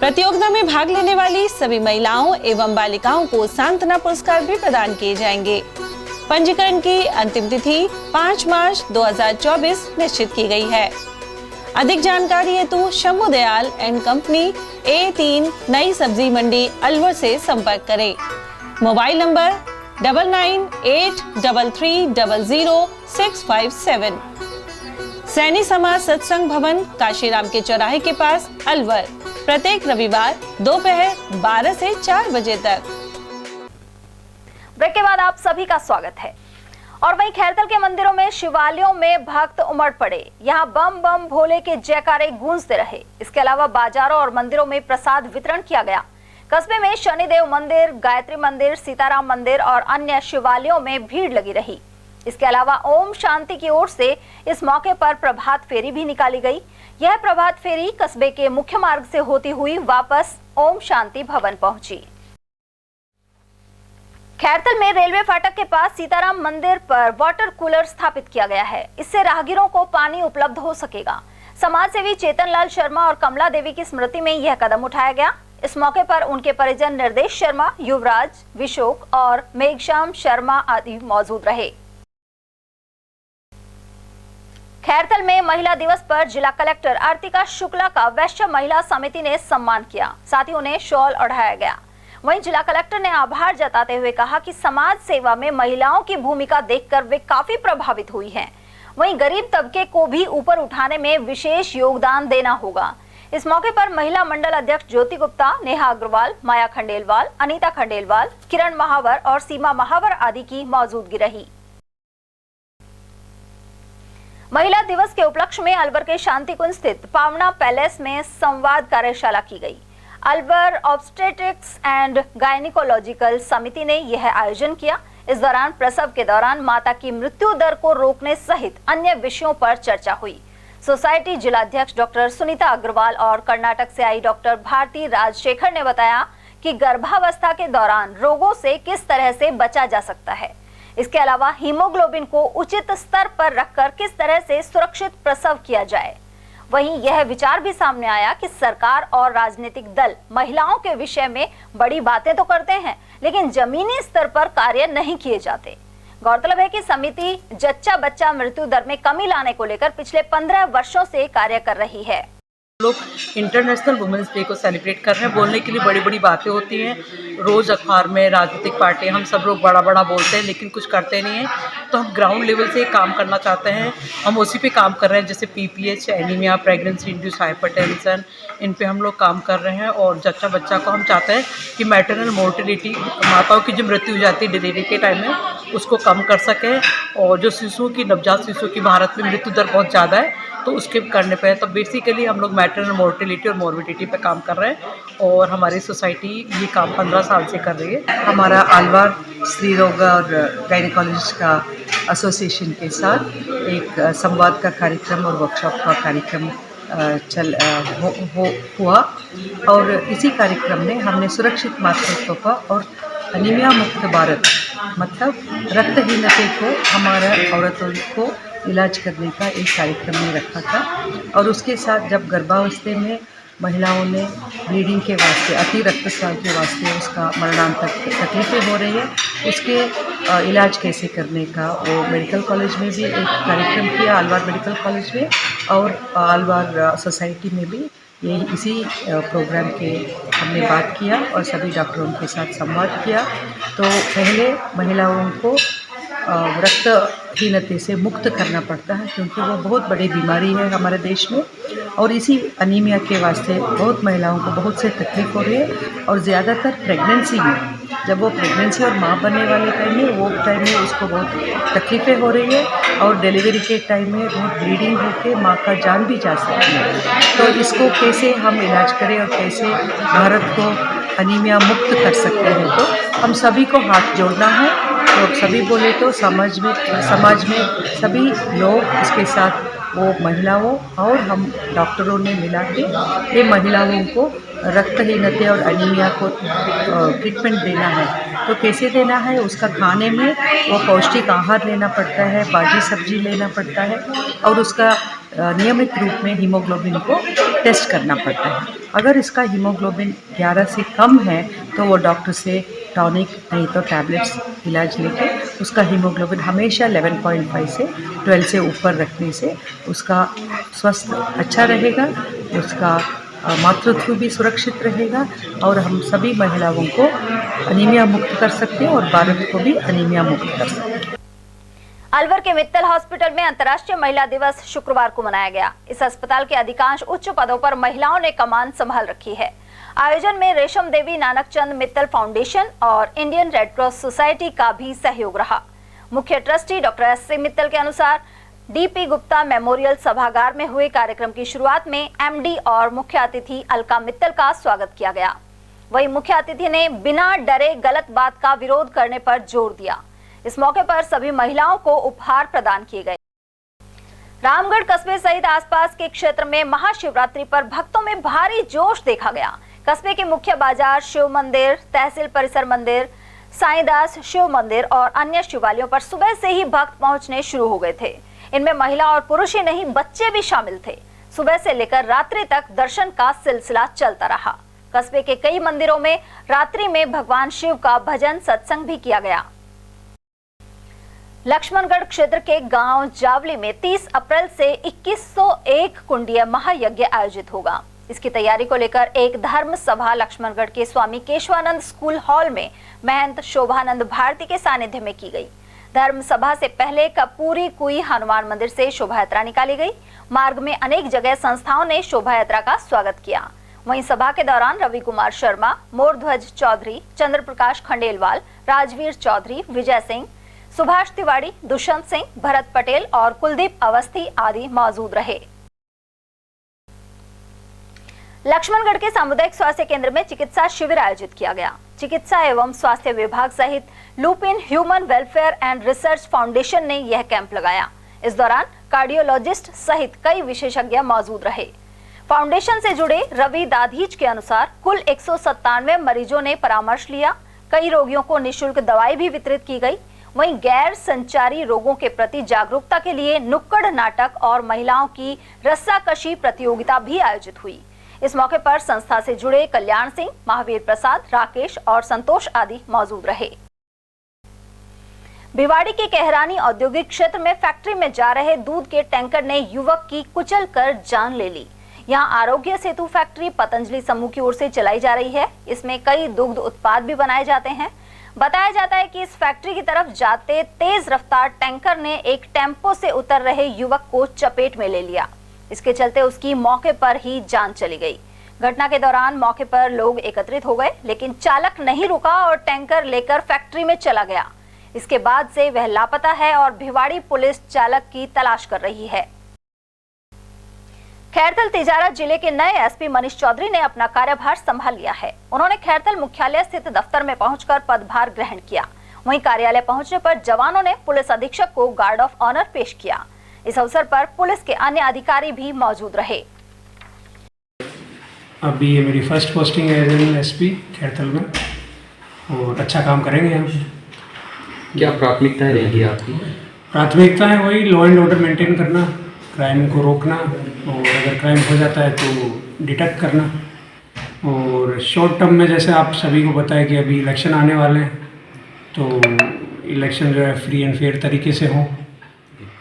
प्रतियोगिता में भाग लेने वाली सभी महिलाओं एवं बालिकाओं को सांत्वना पुरस्कार भी प्रदान किए जाएंगे। पंजीकरण की अंतिम तिथि 5 मार्च 2024 निश्चित की गई है। अधिक जानकारी हेतु Shambhu Dayal and company A3 नई सब्जी मंडी अलवर से संपर्क करें। Mobile number 9983300657। सैनी समाज सत्संग भवन काशीराम के चौराहे के पास अलवर, प्रत्येक रविवार दोपहर 12 से 4 बजे तक। ब्रेक के बाद आप सभी का स्वागत है। और वहीं खैरतल के मंदिरों में शिवालयों में भक्त उमड़ पड़े। यहाँ बम बम भोले के जयकारे गूंजते रहे। इसके अलावा बाजारों और मंदिरों में प्रसाद वितरण किया गया। कस्बे में शनिदेव मंदिर, गायत्री मंदिर, सीताराम मंदिर और अन्य शिवालयों में भीड़ लगी रही। इसके अलावा ओम शांति की ओर से इस मौके पर प्रभात फेरी भी निकाली गई। यह प्रभात फेरी कस्बे के मुख्य मार्ग से होती हुई वापस ओम शांति भवन पहुंची। खैरतल में रेलवे फाटक के पास सीताराम मंदिर पर वाटर कूलर स्थापित किया गया है। इससे राहगीरों को पानी उपलब्ध हो सकेगा। समाज सेवी चेतन लाल शर्मा और कमला देवी की स्मृति में यह कदम उठाया गया। इस मौके पर उनके परिजन निर्देश शर्मा, युवराज, विशोक और मेघश्याम शर्मा आदि मौजूद रहे। खैरतल में महिला दिवस पर जिला कलेक्टर आर्तिका शुक्ला का वैश्य महिला समिति ने सम्मान किया। साथ ही उन्हें शॉल ओढ़ाया गया। वहीं जिला कलेक्टर ने आभार जताते हुए कहा कि समाज सेवा में महिलाओं की भूमिका देखकर वे काफी प्रभावित हुई हैं। वहीं गरीब तबके को भी ऊपर उठाने में विशेष योगदान देना होगा। इस मौके पर महिला मंडल अध्यक्ष ज्योति गुप्ता, नेहा अग्रवाल, माया खंडेलवाल, अनीता खंडेलवाल, किरण महावर और सीमा महावर आदि की मौजूदगी रही। महिला दिवस के उपलक्ष्य में अलवर के शांतिकुंज स्थित पावना पैलेस में संवाद कार्यशाला की गई। अलवर ऑब्स्टेट्रिक्स एंड गायनिकोलॉजिकल समिति ने यह आयोजन किया। इस दौरान प्रसव के दौरान माता की मृत्यु दर को रोकने सहित अन्य विषयों पर चर्चा हुई। सोसाइटी जिलाध्यक्ष डॉक्टर सुनीता अग्रवाल और कर्नाटक से आई डॉक्टर भारती राजशेखर ने बताया कि गर्भावस्था के दौरान रोगों से किस तरह से बचा जा सकता है। इसके अलावा हीमोग्लोबिन को उचित स्तर पर रखकर किस तरह से सुरक्षित प्रसव किया जाए। वहीं यह विचार भी सामने आया कि सरकार और राजनीतिक दल महिलाओं के विषय में बड़ी बातें तो करते हैं, लेकिन जमीनी स्तर पर कार्य नहीं किए जाते। गौरतलब है कि समिति जच्चा बच्चा मृत्यु दर में कमी लाने को लेकर पिछले 15 वर्षों से कार्य कर रही है। लोग इंटरनेशनल वुमेंस डे को सेलिब्रेट कर रहे हैं। बोलने के लिए बड़ी बड़ी बातें होती हैं, रोज़ अखबार में राजनीतिक पार्टी हम सब लोग बड़ा बड़ा बोलते हैं लेकिन कुछ करते नहीं हैं। तो हम ग्राउंड लेवल से काम करना चाहते हैं, हम उसी पे काम कर रहे हैं। जैसे PPH, anaemia, pregnancy induce hypertension, इन पे हम लोग काम कर रहे हैं। और जच्चा बच्चा को हम चाहते हैं कि मैटरनल मोर्टिलिटी, माताओं की जो मृत्यु हो जाती है डिलीवरी के टाइम में, उसको कम कर सकें। और जो शिशुओं की, नवजात शिशुओं की भारत में मृत्यु दर बहुत ज़्यादा है, तो उसके करने पे तो बेसिकली हम लोग मैटरनल मोर्टिलिटी और मॉर्बिडिटी पे काम कर रहे हैं। और हमारी सोसाइटी ये काम 15 साल से कर रही है। हमारा आलवार स्त्री रोग और गायनेकोलॉजिस्ट का एसोसिएशन के साथ एक संवाद का कार्यक्रम और वर्कशॉप का कार्यक्रम हुआ। और इसी कार्यक्रम में हमने सुरक्षित मातृत्व का और अनीमिया मुक्त भारत, मतलब रक्तहीनता को हमारा औरतों को इलाज करने का एक कार्यक्रम में रखा था। और उसके साथ जब गर्भावस्था में महिलाओं ने ब्लीडिंग के वास्ते, अति रक्तस्राव के वास्ते उसका मरणांतक तकलीफ़ें हो रही है, उसके इलाज कैसे करने का वो मेडिकल कॉलेज में भी एक कार्यक्रम किया, आलवार मेडिकल कॉलेज में, और आलवार सोसाइटी में भी ये इसी प्रोग्राम के हमने बात किया और सभी डॉक्टरों के साथ संवाद किया। तो पहले महिलाओं को रक्तहीनता से मुक्त करना पड़ता है, क्योंकि वो बहुत बड़ी बीमारी है हमारे देश में। और इसी अनीमिया के वास्ते बहुत महिलाओं को बहुत से तकलीफ हो रही है। और ज़्यादातर प्रेगनेंसी में, जब वो प्रेगनेंसी और माँ बनने वाले टाइम में, वो टाइम में उसको बहुत तकलीफ़ें हो रही है। और डिलीवरी के टाइम में बहुत ब्लीडिंग होकर माँ का जान भी जा सकती है। तो इसको कैसे हम इलाज करें और कैसे भारत को अनीमिया मुक्त कर सकते हैं, तो हम सभी को हाथ जोड़ना है। तो सभी बोले तो समाज में सभी लोग, इसके साथ वो महिलाओं और हम डॉक्टरों ने मिला के ये महिलाओं को रक्तहीनता और अनीमिया को ट्रीटमेंट देना है। तो कैसे देना है, उसका खाने में वो पौष्टिक आहार लेना पड़ता है, भाजी सब्जी लेना पड़ता है, और उसका नियमित रूप में हीमोग्लोबिन को टेस्ट करना पड़ता है। अगर इसका हीमोग्लोबिन 11 से कम है तो वो डॉक्टर से टॉनिक नहीं तो टैबलेट्स इलाज लेके उसका हीमोग्लोबिन हमेशा 11.5 से 12 से ऊपर रखने से उसका स्वास्थ्य अच्छा रहेगा, उसका मातृत्व भी सुरक्षित रहेगा, और हम सभी महिलाओं को अनीमिया मुक्त कर सकते हैं और भारत को भी अनीमिया मुक्त कर सकते हैं। अलवर के मित्तल हॉस्पिटल में अंतर्राष्ट्रीय महिला दिवस शुक्रवार को मनाया गया। इस अस्पताल के अधिकांश उच्च पदों पर महिलाओं ने कमान संभाल रखी है। आयोजन में रेशम देवी नानकचंद मित्तल फाउंडेशन और इंडियन रेड क्रॉस सोसाइटी का भी सहयोग रहा। मुख्य ट्रस्टी डॉक्टर S.C. मित्तल के अनुसार D.P. गुप्ता मेमोरियल सभागार में हुए कार्यक्रम की शुरुआत में MD और मुख्य अतिथि अलका मित्तल का स्वागत किया गया। वहीं मुख्य अतिथि ने बिना डरे गलत बात का विरोध करने पर जोर दिया। इस मौके पर सभी महिलाओं को उपहार प्रदान किए गए। रामगढ़ कस्बे सहित आसपास के क्षेत्र में महाशिवरात्रि पर भक्तों में भारी जोश देखा गया। कस्बे के मुख्य बाजार, शिव मंदिर, तहसील परिसर मंदिर, साईदास शिव मंदिर और अन्य शिवालयों पर सुबह से ही भक्त पहुंचने शुरू हो गए थे। इनमें महिला और पुरुष ही नहीं, बच्चे भी शामिल थे। सुबह से लेकर रात्रि तक दर्शन का सिलसिला चलता रहा। कस्बे के कई मंदिरों में रात्रि में भगवान शिव का भजन सत्संग भी किया गया। लक्ष्मणगढ़ क्षेत्र के गांव जावली में 30 अप्रैल से 2101 कुंडीय महायज्ञ आयोजित होगा। इसकी तैयारी को लेकर एक धर्म सभा लक्ष्मणगढ़ के स्वामी केशवानंद स्कूल हॉल में महंत शोभानंद भारती के सानिध्य में की गई। धर्म सभा से पहले कपूरी कुई हनुमान मंदिर से शोभा यात्रा निकाली गई। मार्ग में अनेक जगह संस्थाओं ने शोभा यात्रा का स्वागत किया। वहीं सभा के दौरान रवि कुमार शर्मा, मोरध्वज चौधरी, चंद्र प्रकाश खंडेलवाल, राजवीर चौधरी, विजय सिंह, सुभाष तिवारी, दुष्यंत सिंह, भरत पटेल और कुलदीप अवस्थी आदि मौजूद रहे। लक्ष्मणगढ़ के सामुदायिक स्वास्थ्य केंद्र में चिकित्सा शिविर आयोजित किया गया। चिकित्सा एवं स्वास्थ्य विभाग सहित Lupin human welfare and research foundation ने यह कैंप लगाया। इस दौरान कार्डियोलॉजिस्ट सहित कई विशेषज्ञ मौजूद रहे। फाउंडेशन से जुड़े रवि दाधीच के अनुसार कुल 197 मरीजों ने परामर्श लिया। कई रोगियों को निःशुल्क दवाई भी वितरित की गई। वहीं गैर संचारी रोगों के प्रति जागरूकता के लिए नुक्कड़ नाटक और महिलाओं की रस्साकशी प्रतियोगिता भी आयोजित हुई। इस मौके पर संस्था से जुड़े कल्याण सिंह, महावीर प्रसाद, राकेश और संतोष आदि मौजूद रहे। भिवाड़ी के कहरानी औद्योगिक क्षेत्र में फैक्ट्री में जा रहे दूध के टैंकर ने युवक की कुचल कर जान ले ली। यहाँ आरोग्य सेतु फैक्ट्री पतंजलि समूह की ओर से चलाई जा रही है। इसमें कई दुग्ध उत्पाद भी बनाए जाते हैं। बताया जाता है कि इस फैक्ट्री की तरफ जाते तेज रफ्तार टैंकर ने एक टेम्पो से उतर रहे युवक को चपेट में ले लिया। इसके चलते उसकी मौके पर ही जान चली गई। घटना के दौरान मौके पर लोग एकत्रित हो गए, लेकिन चालक नहीं रुका और टैंकर लेकर फैक्ट्री में चला गया। इसके बाद से वह लापता है और भिवाड़ी पुलिस चालक की तलाश कर रही है। खैरथल तिजारा जिले के नए एसपी मनीष चौधरी ने अपना कार्यभार संभाल लिया है। उन्होंने खैरथल मुख्यालय स्थित दफ्तर में पहुंचकर पदभार ग्रहण किया। वहीं कार्यालय पहुंचने पर जवानों ने पुलिस अधीक्षक को गार्ड ऑफ ऑनर पेश किया। इस अवसर पर पुलिस के अन्य अधिकारी भी मौजूद रहे। अभी ये मेरी फर्स्ट पोस्टिंग है एज एन एसपी खैरथल में और अच्छा काम करेंगे हम। क्या प्राथमिकताएं रहेगी आपकी? प्राथमिकता है वही लॉ एंड ऑर्डर मेंटेन करना, क्राइम को रोकना और अगर क्राइम हो जाता है तो डिटेक्ट करना। और शॉर्ट टर्म में जैसे आप सभी को पता है कि अभी इलेक्शन आने वाले हैं, तो इलेक्शन जो है फ्री एंड फेयर तरीके से हो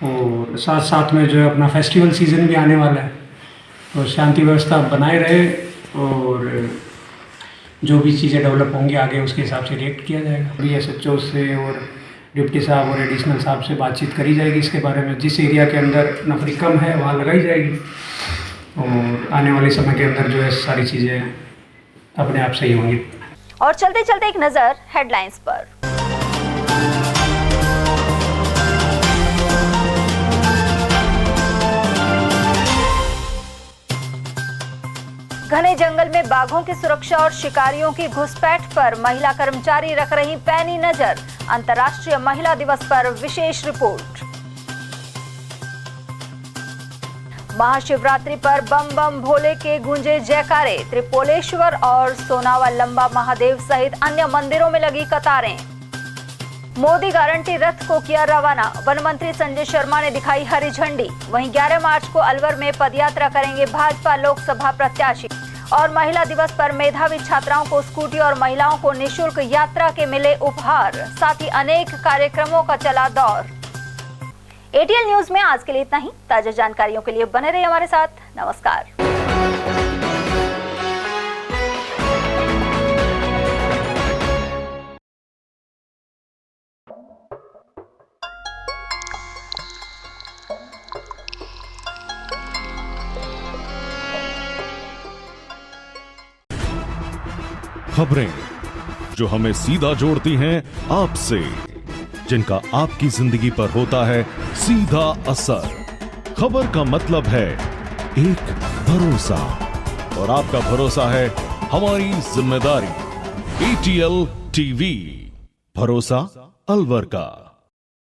और साथ साथ में जो है अपना फेस्टिवल सीज़न भी आने वाला है, तो शांति व्यवस्था बनाए रहे और जो भी चीज़ें डेवलप होंगी आगे उसके हिसाब से रिएक्ट किया जाएगा। अभी SHO से और डिप्टी साहब और एडिशनल साहब से बातचीत करी जाएगी इसके बारे में। जिस एरिया के अंदर नफरी कम है वहाँ लगाई जाएगी और आने वाले समय के अंदर जो है सारी चीज़ें अपने आप सही होंगी। और चलते चलते एक नज़र हेडलाइंस पर। घने जंगल में बाघों की सुरक्षा और शिकारियों की घुसपैठ पर महिला कर्मचारी रख रही पैनी नजर। अंतर्राष्ट्रीय महिला दिवस पर विशेष रिपोर्ट। महाशिवरात्रि पर बम बम भोले के गूंजे जयकारे। त्रिपोलेश्वर और सोनावा लंबा महादेव सहित अन्य मंदिरों में लगी कतारें। मोदी गारंटी रथ को किया रवाना। वन मंत्री संजय शर्मा ने दिखाई हरी झंडी। वहीं 11 मार्च को अलवर में पदयात्रा करेंगे भाजपा लोकसभा प्रत्याशी। और महिला दिवस पर मेधावी छात्राओं को स्कूटी और महिलाओं को निःशुल्क यात्रा के मिले उपहार। साथ ही अनेक कार्यक्रमों का चला दौर। ATL न्यूज में आज के लिए इतना ही। ताजा जानकारियों के लिए बने रहिए हमारे साथ। नमस्कार। खबरें जो हमें सीधा जोड़ती हैं आपसे, जिनका आपकी जिंदगी पर होता है सीधा असर। खबर का मतलब है एक भरोसा और आपका भरोसा है हमारी जिम्मेदारी। ATL TV, भरोसा अलवर का।